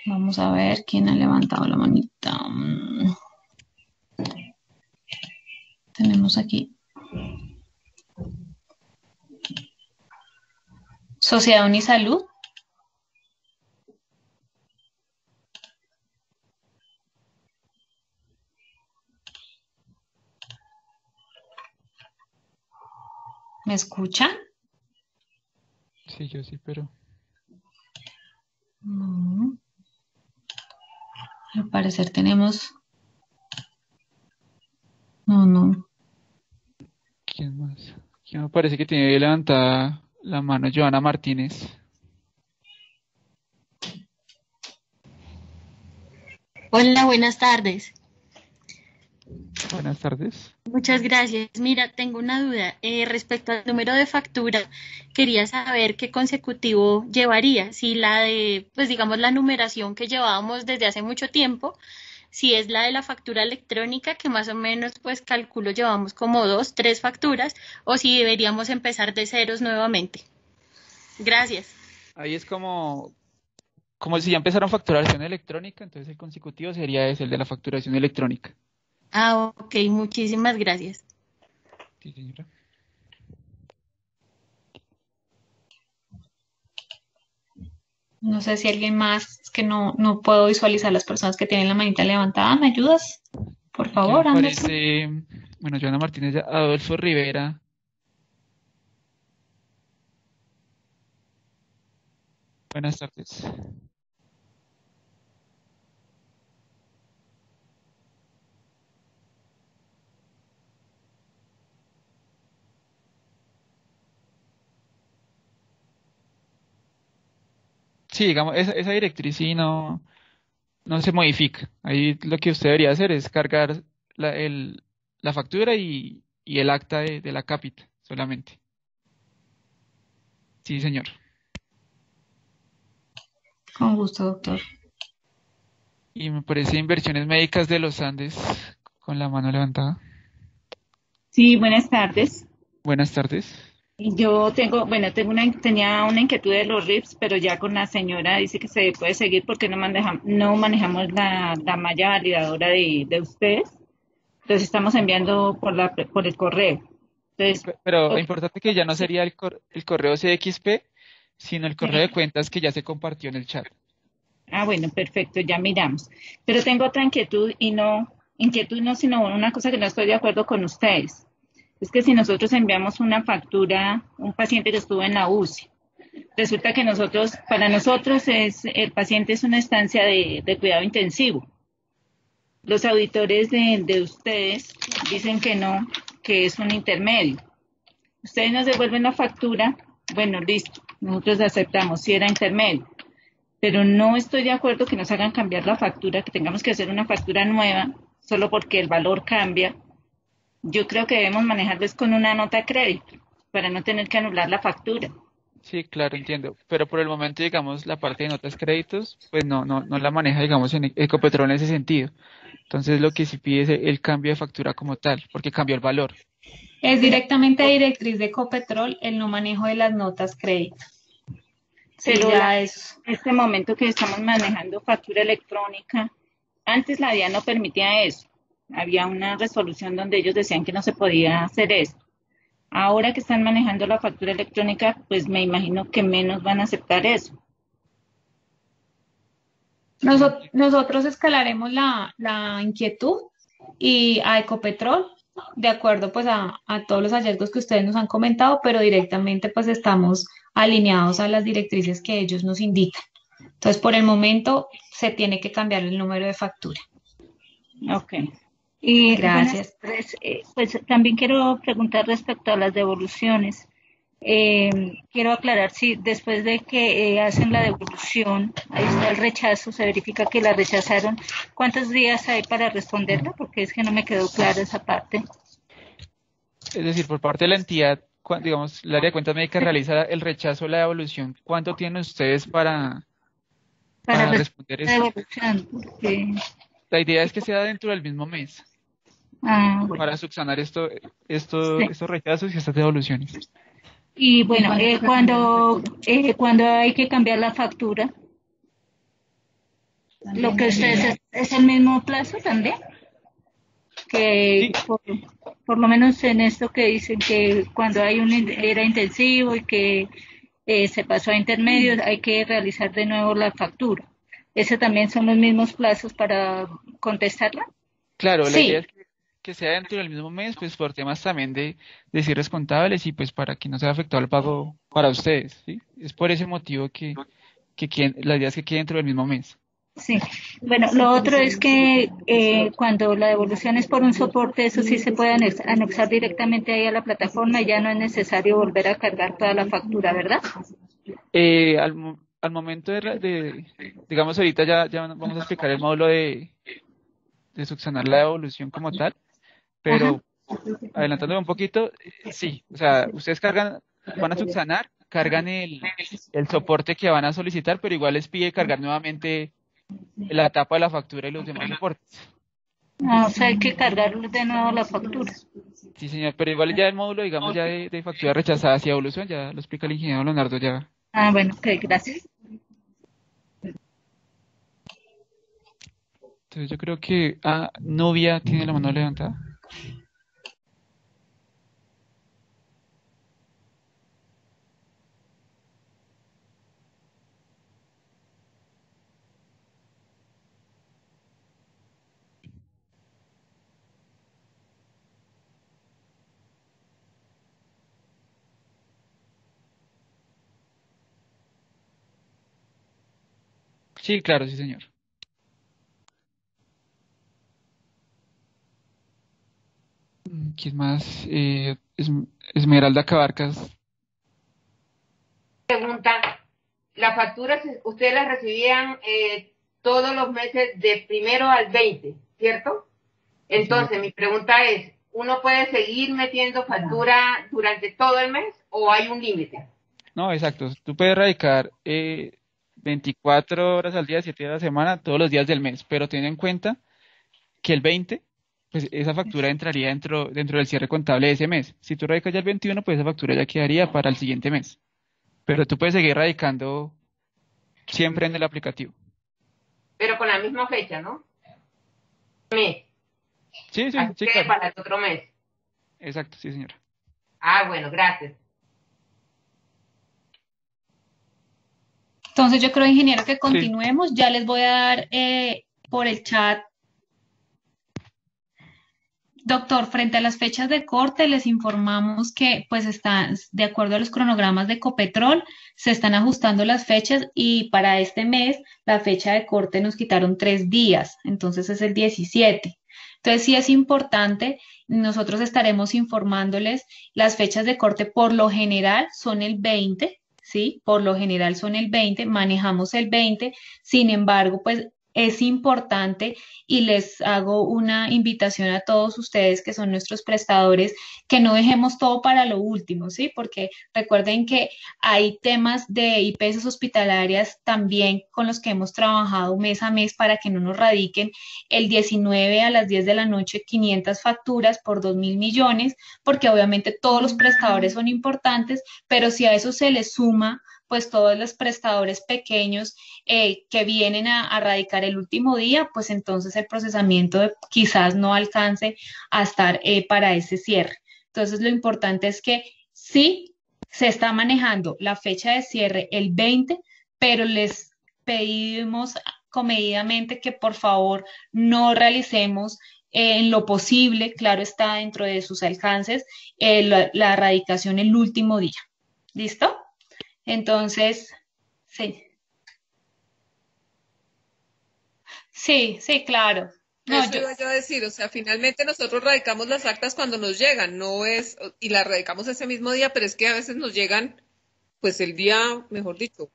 Vamos a ver quién ha levantado la manita. Tenemos aquí. Sociedad Unisalud. ¿Me escuchan? Sí, yo sí, pero... No. Al parecer tenemos... No. ¿Quién más? ¿Quién me parece que tiene levantada la mano? Joana Martínez. Hola, buenas tardes. Buenas tardes. Muchas gracias. Mira, tengo una duda respecto al número de factura. Quería saber qué consecutivo llevaría, si la de, pues digamos, la numeración que llevábamos desde hace mucho tiempo, si es la de la factura electrónica, que más o menos, pues calculo, llevamos como 2, 3 facturas, o si deberíamos empezar de ceros nuevamente. Gracias. Ahí es como si ya empezaron facturación electrónica, entonces el consecutivo sería ese, el de la facturación electrónica. Ok, muchísimas gracias. Sí, señora. No sé si alguien más, es que no puedo visualizar las personas que tienen la manita levantada. ¿Me ayudas? Por favor, Me Anderson. parece, bueno, Joana Martínez, Adolfo Rivera. Buenas tardes. Sí, digamos, esa directriz sí no se modifica. Ahí lo que usted debería hacer es cargar la factura y el acta de la cápita solamente. Sí, señor. Con gusto, doctor. Y me parece Inversiones Médicas de los Andes con la mano levantada. Sí, buenas tardes. Buenas tardes. Yo tenía una inquietud de los RIPS, pero ya con la señora dice que se puede seguir porque no manejamos la malla validadora de ustedes. Entonces estamos enviando por el correo. Entonces, pero lo importante que ya no sería el correo CXP, sino el correo de cuentas que ya se compartió en el chat. Bueno, perfecto, ya miramos. Pero tengo otra inquietud sino una cosa que no estoy de acuerdo con ustedes. Es que si nosotros enviamos una factura, un paciente que estuvo en la UCI, resulta que para nosotros el paciente es una estancia de cuidado intensivo. los auditores de ustedes dicen que no, que es un intermedio. Ustedes nos devuelven la factura, bueno, listo, nosotros aceptamos si era intermedio, pero no estoy de acuerdo que nos hagan cambiar la factura, que tengamos que hacer una factura nueva solo porque el valor cambia. Yo creo que debemos manejarles con una nota de crédito para no tener que anular la factura. Sí, claro, entiendo. Pero por el momento, digamos, la parte de notas créditos, pues no la maneja, digamos, en Ecopetrol en ese sentido. Entonces, lo que sí pide es el cambio de factura como tal, porque cambió el valor. Es directamente directriz de Ecopetrol el no manejo de las notas crédito. Pero ya en este momento que estamos manejando factura electrónica, antes la DIAN no permitía eso. Había una resolución donde ellos decían que no se podía hacer eso. Ahora que están manejando la factura electrónica, pues me imagino que menos van a aceptar eso. Nosotros escalaremos la inquietud y a Ecopetrol, de acuerdo pues a todos los hallazgos que ustedes nos han comentado, pero directamente pues estamos alineados a las directrices que ellos nos indican. Entonces, por el momento se tiene que cambiar el número de factura. Ok. Y gracias. Pues también quiero preguntar respecto a las devoluciones. Quiero aclarar si después de que hacen la devolución, ahí está el rechazo, se verifica que la rechazaron, ¿cuántos días hay para responderla? Porque es que no me quedó clara esa parte. Es decir, por parte de la entidad, digamos, el área de cuentas médicas realiza el rechazo o la devolución. ¿Cuánto tienen ustedes para responder eso? Devolución, porque... La idea es que sea dentro del mismo mes. Bueno. Para subsanar estos rechazos y estas devoluciones. Y bueno, cuando hay que cambiar la factura, lo que ustedes es el mismo plazo también, que sí. por lo menos en esto que dicen que cuando hay era intensivo y que se pasó a intermedios, hay que realizar de nuevo la factura. ¿Ese también son los mismos plazos para contestarla? Claro, la sí. idea es que sea dentro del mismo mes, pues por temas también de cierres contables y pues para que no sea afectado el pago para ustedes, ¿sí? Es por ese motivo que la idea es que quede dentro del mismo mes. Sí, bueno, lo otro es que cuando la devolución es por un soporte, eso sí se puede anexar directamente ahí a la plataforma y ya no es necesario volver a cargar toda la factura, ¿verdad? Al momento digamos ahorita ya vamos a explicar el módulo de subsanar la devolución como tal, pero adelantándome un poquito, sí, o sea, ustedes van a subsanar, cargan el soporte que van a solicitar, pero igual les pide cargar nuevamente la tapa de la factura y los demás soportes. O sea, hay que cargar de nuevo la factura. Sí, señor, pero igual ya el módulo, digamos, ya de factura rechazada hacia evolución, ya lo explica el ingeniero Leonardo ya. Bueno, ok, gracias. Entonces yo creo que Novia tiene la mano levantada. Sí, claro, sí, señor. ¿Quién más? Esmeralda Cabarcas. Pregunta, las facturas ustedes las recibían todos los meses de 1 al 20, ¿cierto? Entonces, mi pregunta es, ¿uno puede seguir metiendo factura durante todo el mes o hay un límite? No, exacto. Tú puedes radicar 24 horas al día, 7 días a la semana, todos los días del mes, pero ten en cuenta que el 20, pues esa factura entraría dentro del cierre contable de ese mes. Si tú radicas ya el 21, pues esa factura ya quedaría para el siguiente mes. Pero tú puedes seguir radicando siempre en el aplicativo. Pero con la misma fecha, ¿no? Mes. Sí, claro. Para el otro mes. Exacto, sí, señora. Bueno, gracias. Entonces yo creo, ingeniero, que continuemos. Sí. Ya les voy a dar por el chat Doctor, frente a las fechas de corte, les informamos que, pues, están, de acuerdo a los cronogramas de Ecopetrol, se están ajustando las fechas y para este mes la fecha de corte nos quitaron 3 días, entonces es el 17. Entonces sí es importante, nosotros estaremos informándoles las fechas de corte por lo general son el 20, ¿sí? Por lo general son el 20, manejamos el 20, sin embargo, pues es importante y les hago una invitación a todos ustedes que son nuestros prestadores, que no dejemos todo para lo último, ¿sí? Porque recuerden que hay temas de IPS hospitalarias también con los que hemos trabajado mes a mes para que no nos radiquen el 19 a las 10 de la noche 500 facturas por 2.000 millones, porque obviamente todos los prestadores son importantes, pero si a eso se le suma pues todos los prestadores pequeños que vienen a radicar el último día, pues entonces el procesamiento quizás no alcance a estar para ese cierre. Entonces lo importante es que sí se está manejando la fecha de cierre el 20, pero les pedimos comedidamente que por favor no realicemos en lo posible, claro está dentro de sus alcances, la radicación el último día. ¿Listo? Entonces, sí. Sí, claro. No, Eso iba yo a decir, o sea, finalmente nosotros radicamos las actas cuando nos llegan, no es, y las radicamos ese mismo día, pero es que a veces nos llegan, pues el día, mejor dicho,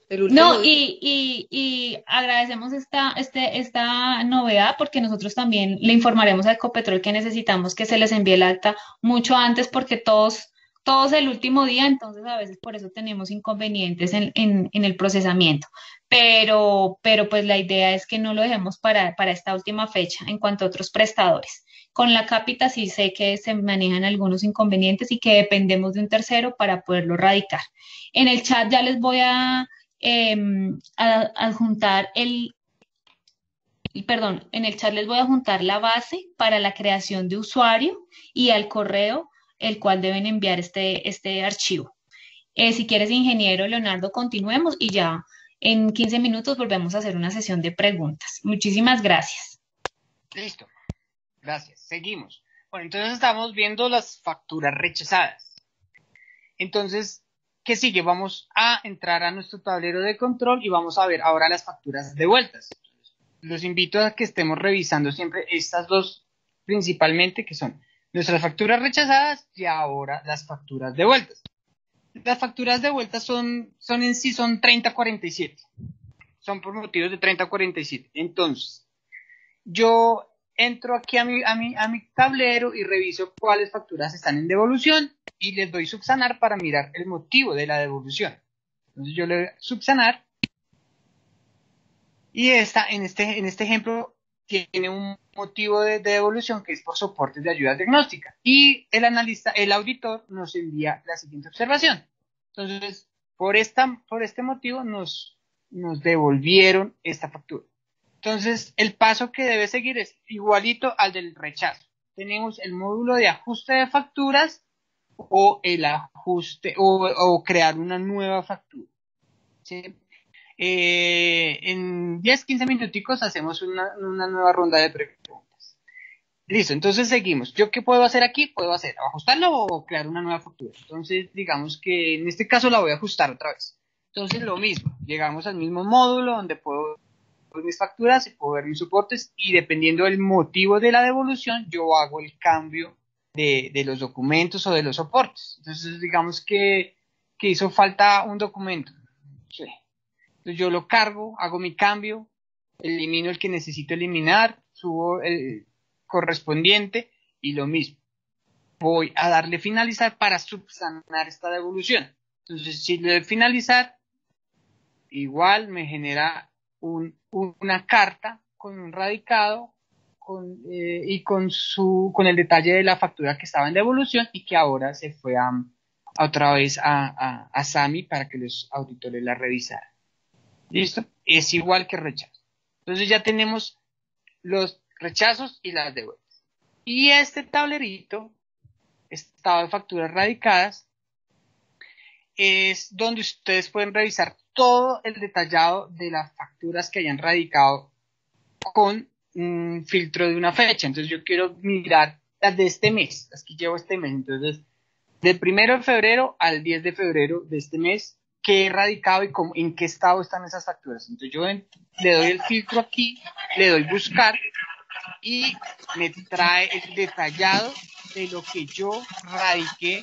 el último no, día. y agradecemos esta novedad porque nosotros también le informaremos a Ecopetrol que necesitamos que se les envíe el acta mucho antes porque todos el último día, entonces a veces por eso tenemos inconvenientes en el procesamiento. Pero pues la idea es que no lo dejemos para esta última fecha en cuanto a otros prestadores. Con la cápita sí sé que se manejan algunos inconvenientes y que dependemos de un tercero para poderlo radicar. En el chat ya les voy a adjuntar en el chat les voy a adjuntar la base para la creación de usuario y al correo el cual deben enviar este archivo. Si quieres, ingeniero Leonardo, continuemos y ya en 15 minutos volvemos a hacer una sesión de preguntas. Muchísimas gracias. Listo. Gracias. Seguimos. Bueno, entonces estamos viendo las facturas rechazadas. Entonces, ¿qué sigue? Vamos a entrar a nuestro tablero de control y vamos a ver ahora las facturas devueltas. Los invito a que estemos revisando siempre estas dos principalmente, que son nuestras facturas rechazadas y ahora las facturas devueltas. Las facturas devueltas son 3047. Son por motivos de 3047. Entonces, yo entro aquí a mi tablero y reviso cuáles facturas están en devolución y les doy subsanar para mirar el motivo de la devolución. Entonces yo le doy subsanar y en este ejemplo tiene un motivo de devolución que es por soportes de ayuda diagnóstica y el auditor nos envía la siguiente observación. Entonces, por este motivo nos devolvieron esta factura. Entonces, el paso que debe seguir es igualito al del rechazo. Tenemos el módulo de ajuste de facturas o el ajuste o crear una nueva factura. ¿Sí? En 10-15 minuticos hacemos una nueva ronda de preguntas. Listo, entonces seguimos. ¿Yo qué puedo hacer aquí? Puedo hacer ajustarlo o crear una nueva factura. Entonces, digamos que en este caso la voy a ajustar otra vez. Entonces, lo mismo. Llegamos al mismo módulo donde puedo ver mis facturas y puedo ver mis soportes y dependiendo del motivo de la devolución, yo hago el cambio de los documentos o de los soportes. Entonces, digamos que hizo falta un documento. Sí. Entonces yo lo cargo, hago mi cambio, elimino el que necesito eliminar, subo el correspondiente y lo mismo. Voy a darle finalizar para subsanar esta devolución. Entonces si le doy finalizar, igual me genera una carta con un radicado y con el detalle de la factura que estaba en devolución y que ahora se fue otra vez a SAMI para que los auditores la revisaran. ¿Listo? Es igual que rechazo. Entonces ya tenemos los rechazos y las devueltas. Y este tablerito, estado de facturas radicadas, es donde ustedes pueden revisar todo el detallado de las facturas que hayan radicado con un filtro de una fecha. Entonces yo quiero mirar las de este mes, las que llevo este mes. Entonces, del 1 de febrero al 10 de febrero de este mes, qué he radicado y en qué estado están esas facturas. Entonces yo le doy el filtro aquí, le doy buscar y me trae el detallado de lo que yo radiqué.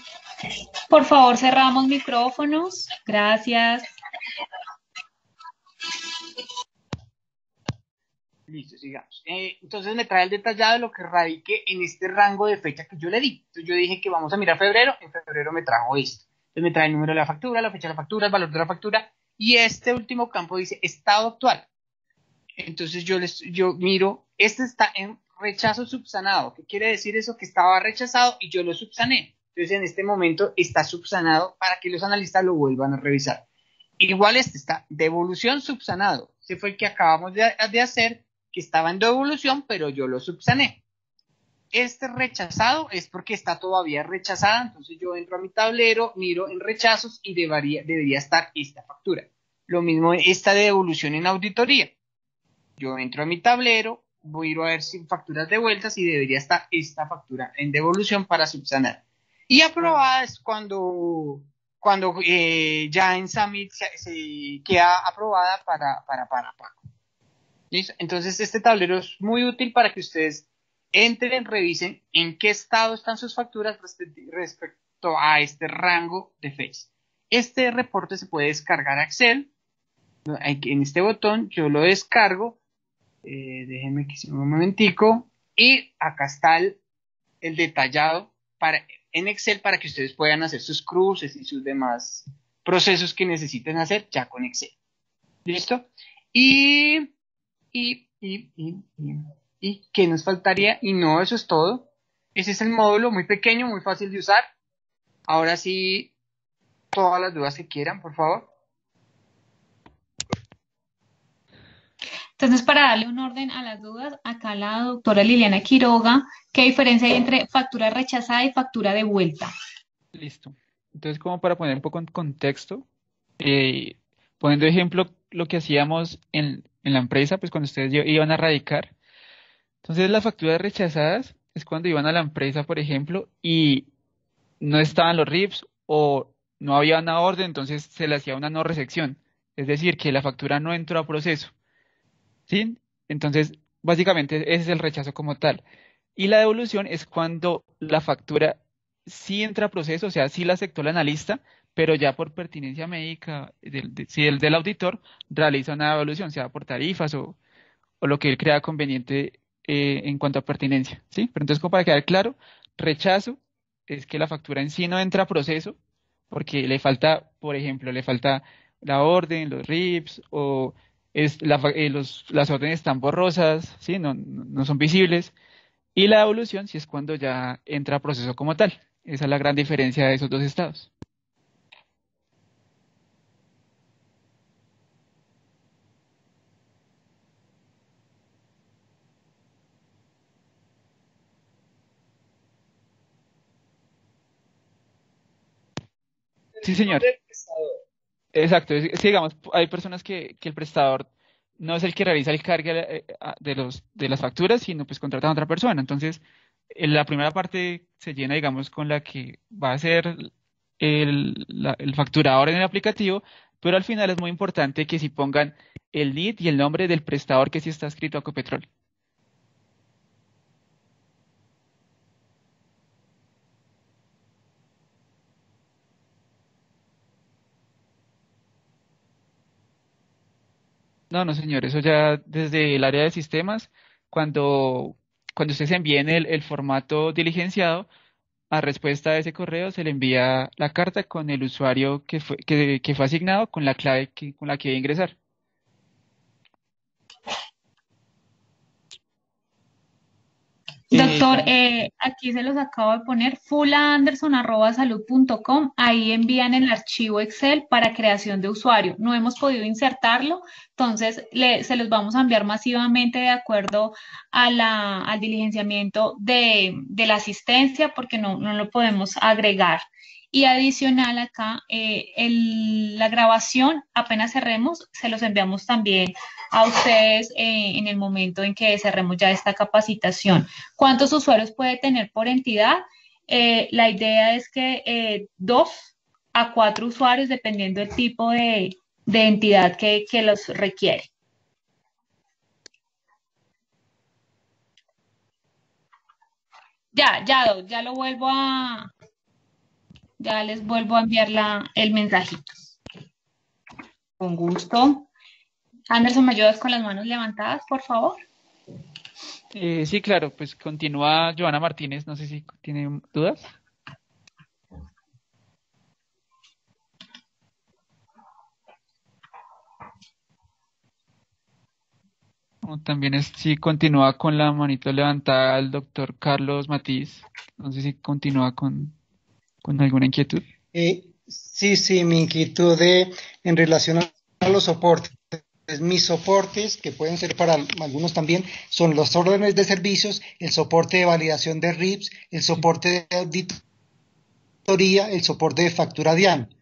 Por favor, cerramos micrófonos. Gracias. Listo, sigamos. Entonces me trae el detallado de lo que radiqué en este rango de fecha que yo le di. Entonces yo dije que vamos a mirar febrero, en febrero me trajo esto. Entonces me trae el número de la factura, la fecha de la factura, el valor de la factura, y este último campo dice estado actual. Entonces yo miro, este está en rechazo subsanado. ¿Qué quiere decir eso? Que estaba rechazado y yo lo subsané. Entonces en este momento está subsanado para que los analistas lo vuelvan a revisar. Igual este está devolución subsanado. Ese fue el que acabamos de hacer, que estaba en devolución, pero yo lo subsané. Este rechazado es porque está todavía rechazada, entonces yo entro a mi tablero, miro en rechazos y debería estar esta factura. Lo mismo esta de devolución en auditoría. Yo entro a mi tablero, voy a ir a ver si facturas devueltas y debería estar esta factura en devolución para subsanar. Y aprobada es cuando ya en Summit se queda aprobada para pago. ¿Listo? Entonces este tablero es muy útil para que ustedes entren, revisen en qué estado están sus facturas respecto a este rango de fecha. Este reporte se puede descargar a Excel. En este botón yo lo descargo. Déjenme que sea un momentico. Y acá está el detallado en Excel para que ustedes puedan hacer sus cruces y sus demás procesos que necesiten hacer ya con Excel. ¿Listo? ¿Y qué nos faltaría? Y no, eso es todo. Ese es el módulo, muy pequeño, muy fácil de usar. Ahora sí, todas las dudas que quieran, por favor. Entonces, para darle un orden a las dudas, acá la doctora Liliana Quiroga, ¿qué diferencia hay entre factura rechazada y factura devuelta? Listo. Entonces, como para poner un poco en contexto, poniendo ejemplo lo que hacíamos en la empresa, pues cuando ustedes iban a radicar. Entonces, las facturas rechazadas es cuando iban a la empresa, por ejemplo, y no estaban los RIPs o no había una orden, entonces se le hacía una no recepción. Es decir, que la factura no entró a proceso. ¿Sí? Entonces, básicamente ese es el rechazo como tal. Y la devolución es cuando la factura sí entra a proceso, o sea, sí la aceptó el analista, pero ya por pertinencia médica, si el del auditor realiza una devolución, sea por tarifas o lo que él crea conveniente en cuanto a pertinencia. ¿Sí? Pero entonces, como para quedar claro, rechazo es que la factura en sí no entra a proceso, porque le falta, por ejemplo, le falta la orden, los RIPs o las órdenes están borrosas, ¿sí? No son visibles. Y la devolución sí es cuando ya entra a proceso como tal. Esa es la gran diferencia de esos dos estados. Sí, señor. Exacto. Sí, digamos, hay personas que el prestador no es el que realiza el cargue de las facturas, sino pues contratan a otra persona. Entonces, la primera parte se llena, digamos, con la que va a ser el facturador en el aplicativo, pero al final es muy importante que si pongan el NID y el nombre del prestador que sí está escrito a Ecopetrol. No, señor, eso ya desde el área de sistemas, cuando ustedes envíen el formato diligenciado, a respuesta a ese correo se le envía la carta con el usuario que fue asignado, con la clave con la que debe ingresar. Doctor, aquí se los acabo de poner, fulaanderson@salud.com, ahí envían el archivo Excel para creación de usuario. No hemos podido insertarlo, entonces se los vamos a enviar masivamente de acuerdo al diligenciamiento de la asistencia porque no lo podemos agregar. Y adicional acá, la grabación, apenas cerremos, se los enviamos también a ustedes en el momento en que cerremos ya esta capacitación. ¿Cuántos usuarios puede tener por entidad? La idea es que 2 a 4 usuarios, dependiendo del tipo de entidad que los requiere. Ya lo vuelvo a... Ya les vuelvo a enviar el mensajito. Con gusto. Anderson, ¿me ayudas con las manos levantadas, por favor? Sí, claro, pues continúa Joana Martínez, no sé si tiene dudas. También sí continúa con la manito levantada el doctor Carlos Matiz. No sé si continúa con alguna inquietud. Sí, mi inquietud en relación a los soportes. Mis soportes, que pueden ser para algunos también, son los órdenes de servicios, el soporte de validación de RIPS, el soporte de auditoría, el soporte de factura DIAN.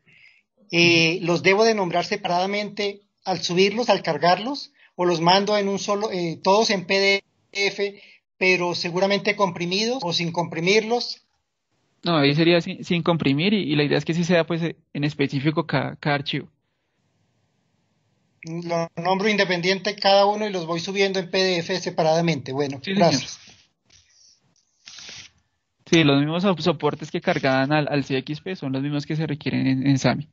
¿Los debo de nombrar separadamente al subirlos, al cargarlos, o los mando en un solo, todos en PDF, pero seguramente comprimidos o sin comprimirlos? No, ahí sería sin comprimir y la idea es que sí sea pues en específico cada archivo. Lo nombro independiente cada uno y los voy subiendo en PDF separadamente. Bueno, sí, gracias. Señor. Sí, los mismos soportes que cargaban al CXP son los mismos que se requieren en SAMI.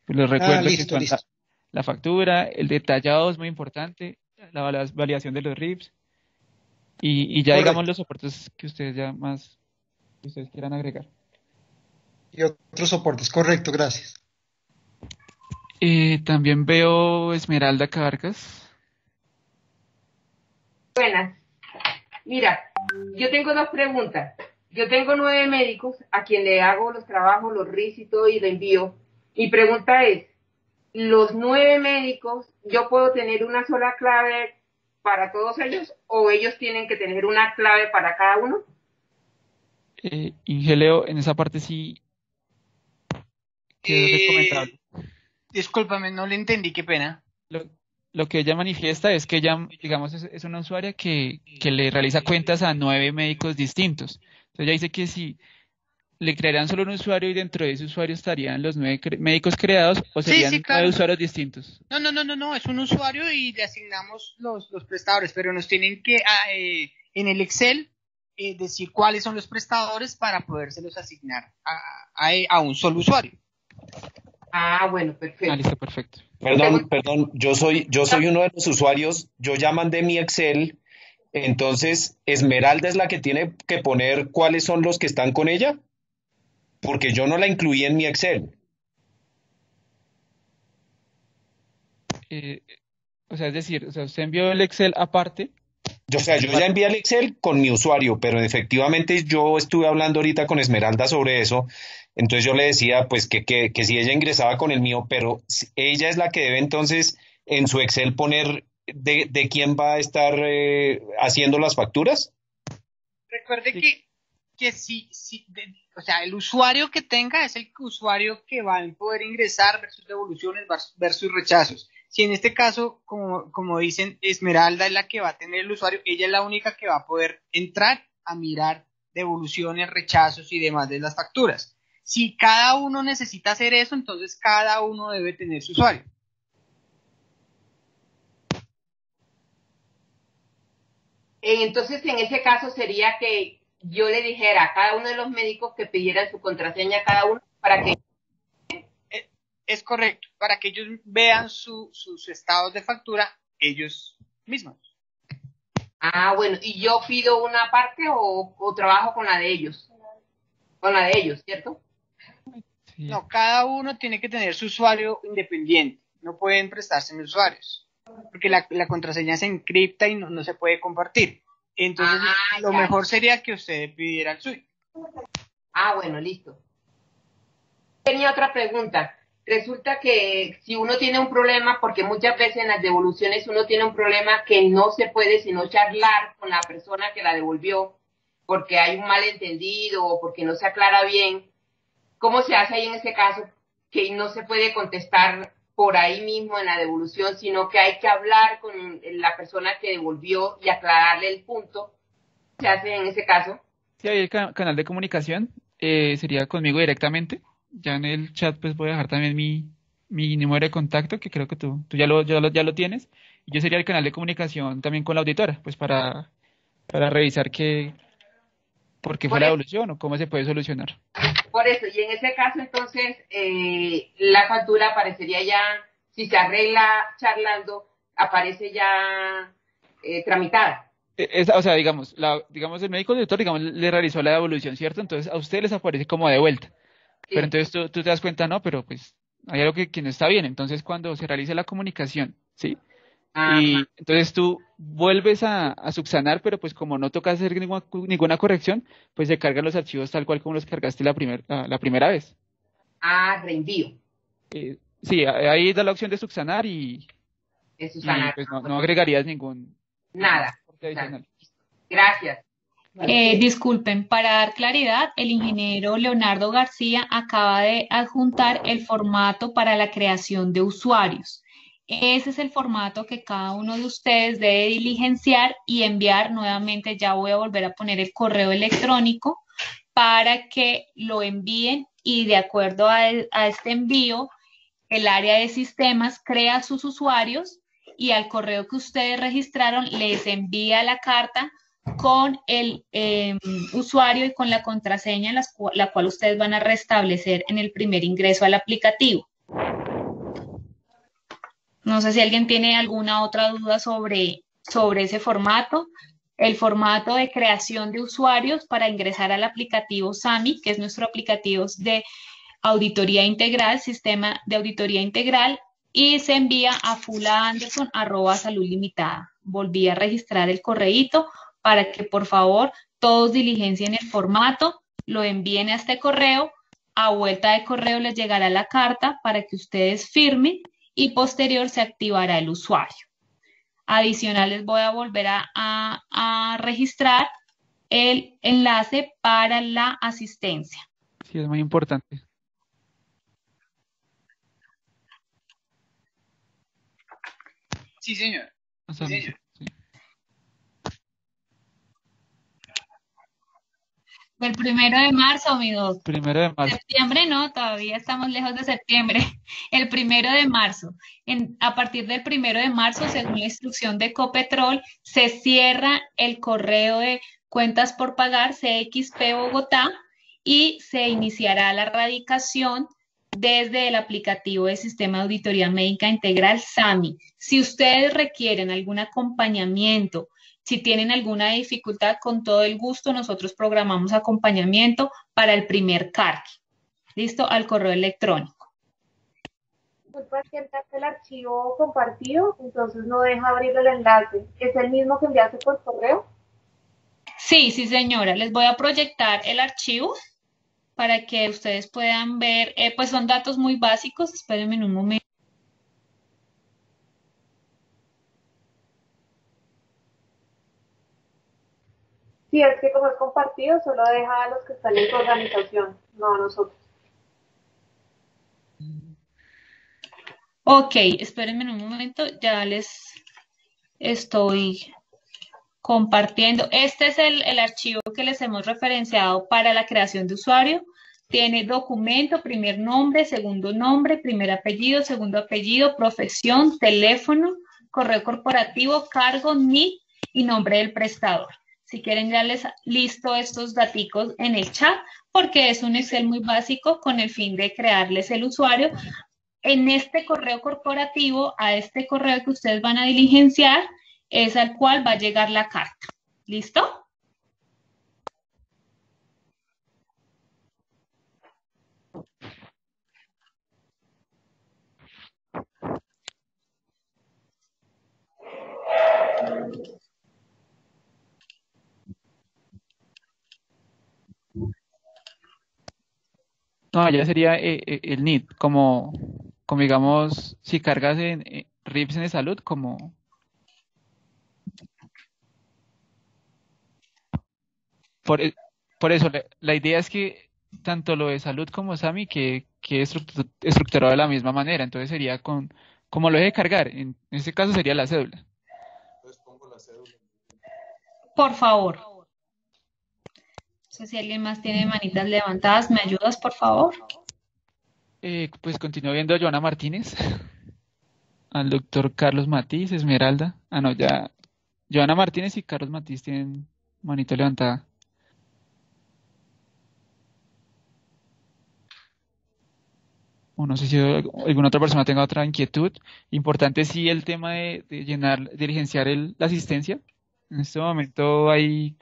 Pues les recuerdo que son la factura, el detallado es muy importante, la validación de los RIPS y ya digamos los soportes que ustedes quieran agregar. Y otros soportes, correcto, gracias. También veo Esmeralda Cabarcas. Buenas. Mira, yo tengo 2 preguntas. Yo tengo 9 médicos a quien le hago los trabajos, los RIS y todo y le envío. Mi pregunta es, ¿los 9 médicos yo puedo tener una sola clave para todos ellos o ellos tienen que tener una clave para cada uno? Ingeleo, en esa parte sí quedó recomendable. Discúlpame, no le entendí, qué pena. Lo que ella manifiesta es que ella, digamos, es una usuaria que le realiza cuentas a 9 médicos distintos. Entonces ella dice que si le crearían solo un usuario y dentro de ese usuario estarían los 9 médicos creados o serían claro. 9 usuarios distintos. No, es un usuario y le asignamos los prestadores, pero nos tienen que en el Excel decir cuáles son los prestadores para podérselos asignar a un solo usuario. Ah, bueno, perfecto. Listo, perfecto. Perdón, yo soy uno de los usuarios, yo ya mandé mi Excel, entonces Esmeralda es la que tiene que poner cuáles son los que están con ella, porque yo no la incluí en mi Excel. Es decir, usted envió el Excel aparte. Yo ya envié el Excel con mi usuario, pero efectivamente yo estuve hablando ahorita con Esmeralda sobre eso. Entonces yo le decía pues que si ella ingresaba con el mío, pero ella es la que debe entonces en su Excel poner de quién va a estar haciendo las facturas. Recuerde que el usuario que tenga es el usuario que va a poder ingresar versus devoluciones versus rechazos. Si en este caso, como dicen, Esmeralda es la que va a tener el usuario, ella es la única que va a poder entrar a mirar devoluciones, rechazos y demás de las facturas. Si cada uno necesita hacer eso, entonces cada uno debe tener su usuario. Entonces, en ese caso sería que yo le dijera a cada uno de los médicos que pidieran su contraseña a cada uno para que... Es correcto, para que ellos vean sus estados de factura ellos mismos. Ah, bueno, ¿y yo pido una parte o trabajo con la de ellos? Con la de ellos, ¿cierto? Sí. No, cada uno tiene que tener su usuario independiente, no pueden prestarse en usuarios, porque la contraseña se encripta y no se puede compartir. Entonces, lo mejor sería que usted pidiera el suyo. Ah, bueno, listo. Tenía otra pregunta. Resulta que si uno tiene un problema, porque muchas veces en las devoluciones uno tiene un problema que no se puede sino charlar con la persona que la devolvió, porque hay un malentendido o porque no se aclara bien. ¿cómo se hace ahí en ese caso? Que no se puede contestar por ahí mismo en la devolución, sino que hay que hablar con la persona que devolvió y aclararle el punto. ¿Se hace en ese caso? Sí, hay el canal de comunicación, sería conmigo directamente. Ya en el chat pues voy a dejar también mi número de contacto, que creo que tú ya lo tienes. Y yo sería el canal de comunicación también con la auditora, pues para revisar por qué fue la devolución o cómo se puede solucionar. Por eso, y en ese caso entonces la factura aparecería ya, si se arregla charlando, aparece ya tramitada. O sea, digamos, el médico auditor, digamos, le realizó la devolución, ¿cierto? Entonces a usted les aparece como de vuelta. Sí. Pero entonces tú te das cuenta, no, pero pues hay algo que no está bien. Entonces cuando se realice la comunicación, ¿sí? Y entonces tú vuelves a subsanar, pero pues como no toca hacer ninguna corrección, pues se cargan los archivos tal cual como los cargaste la primera vez. Reenvío. Sí, ahí da la opción de subsanar y pues no agregarías nada adicional. Gracias. Disculpen, para dar claridad, el ingeniero Leonardo García acaba de adjuntar el formato para la creación de usuarios. Ese es el formato que cada uno de ustedes debe diligenciar y enviar nuevamente. Ya voy a volver a poner el correo electrónico para que lo envíen y de acuerdo a este envío, el área de sistemas crea sus usuarios y al correo que ustedes registraron les envía la carta con el usuario y con la contraseña, la cual ustedes van a restablecer en el primer ingreso al aplicativo. No sé si alguien tiene alguna otra duda sobre ese formato. El formato de creación de usuarios para ingresar al aplicativo SAMI, que es nuestro aplicativo de auditoría integral, sistema de auditoría integral, y se envía a fulaanderson@saludlimitada. Volví a registrar el correíto para que por favor todos diligencien el formato, lo envíen a este correo, a vuelta de correo les llegará la carta para que ustedes firmen y posterior se activará el usuario. Adicional les voy a volver a registrar el enlace para la asistencia. Sí, es muy importante. Sí, señor. Sí, señor. Del 1 de marzo, mi doc. 1 de marzo. Septiembre no, todavía estamos lejos de septiembre. El 1 de marzo. A partir del 1 de marzo, según la instrucción de Ecopetrol, se cierra el correo de cuentas por pagar CXP Bogotá y se iniciará la radicación desde el aplicativo de Sistema de Auditoría Médica Integral SAMI. Si ustedes requieren algún acompañamiento, si tienen alguna dificultad, con todo el gusto nosotros programamos acompañamiento para el primer cargue. ¿Listo? Al correo electrónico. Disculpa, que enviaste el archivo compartido, entonces no deja abrir el enlace. ¿Es el mismo que enviaste por correo? Sí, señora. Les voy a proyectar el archivo para que ustedes puedan ver, pues son datos muy básicos. Espérenme en un momento. Sí, es que como es compartido, solo deja a los que están en su organización, no a nosotros. Ok, espérenme en un momento, ya les estoy compartiendo. Este es el archivo que les hemos referenciado para la creación de usuario. Tiene documento, primer nombre, primer apellido, segundo apellido, profesión, teléfono, correo corporativo, cargo, NIC y nombre del prestador. Si quieren ya les listo estos daticos en el chat porque es un Excel muy básico con el fin de crearles el usuario. En este correo corporativo, a este correo que ustedes van a diligenciar, es al cual va a llegar la carta. ¿Listo? No, ya sería el NID, como digamos, si cargas en RIPS en salud, como... Por eso, la idea es que tanto lo de salud como SAMI que estructurado de la misma manera. Entonces sería como lo deje cargar. En este caso sería la cédula. Por favor. No sé si alguien más tiene manitas levantadas. ¿Me ayudas, por favor? Pues continúo viendo a Joana Martínez, al doctor Carlos Matiz, Esmeralda. Ah, no, ya. Joana Martínez y Carlos Matiz tienen manito levantada. O no sé si alguna otra persona tenga otra inquietud. Importante sí el tema de diligenciar la asistencia. En este momento hay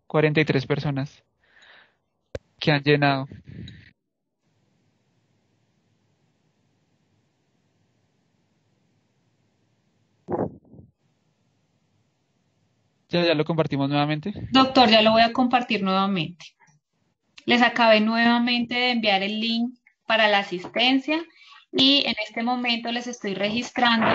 43 personas que han llenado. Ya lo compartimos nuevamente. Doctor, ya lo voy a compartir nuevamente. Les acabé nuevamente de enviar el link para la asistencia y en este momento les estoy registrando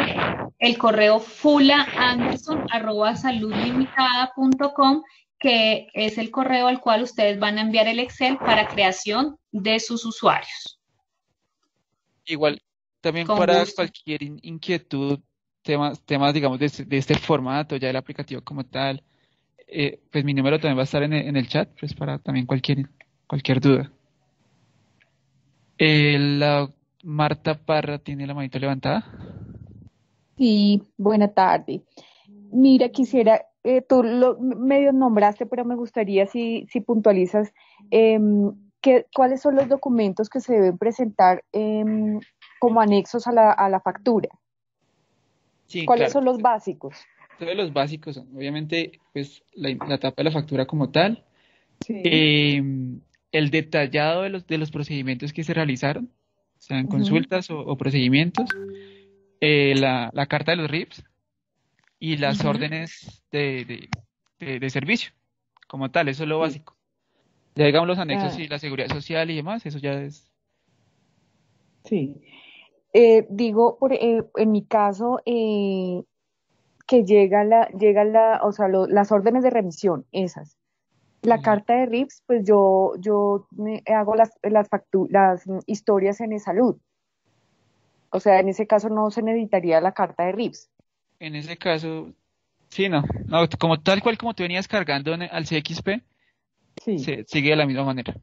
el correo fulaanderson@saludlimitada.com, que es el correo al cual ustedes van a enviar el Excel para creación de sus usuarios. Igual, también Con para gusto. cualquier inquietud, temas digamos, de este formato, ya del aplicativo como tal, pues mi número también va a estar en el chat, pues para también cualquier duda. La Marta Parra tiene la manito levantada. Sí, buena tarde. Mira, quisiera, tú lo medio nombraste, pero me gustaría si puntualizas cuáles son los documentos que se deben presentar como anexos a la factura. Sí, ¿Cuáles claro. son los básicos? Todos los básicos son, obviamente, pues la tapa de la factura como tal, Sí. el detallado de los procedimientos que se realizaron, sean consultas o procedimientos, la carta de los RIPS y las órdenes de servicio como tal, eso es lo básico. Ya digamos los anexos y la seguridad social y demás, eso ya es. Sí. Digo, en mi caso, que o sea, las órdenes de remisión, esas. La carta de RIPS, pues yo hago las historias en eSalud. O sea, en ese caso no se necesitaría la carta de RIPS. En ese caso, sí, no, como tal cual como tú venías cargando al CXP, Sí. sigue de la misma manera.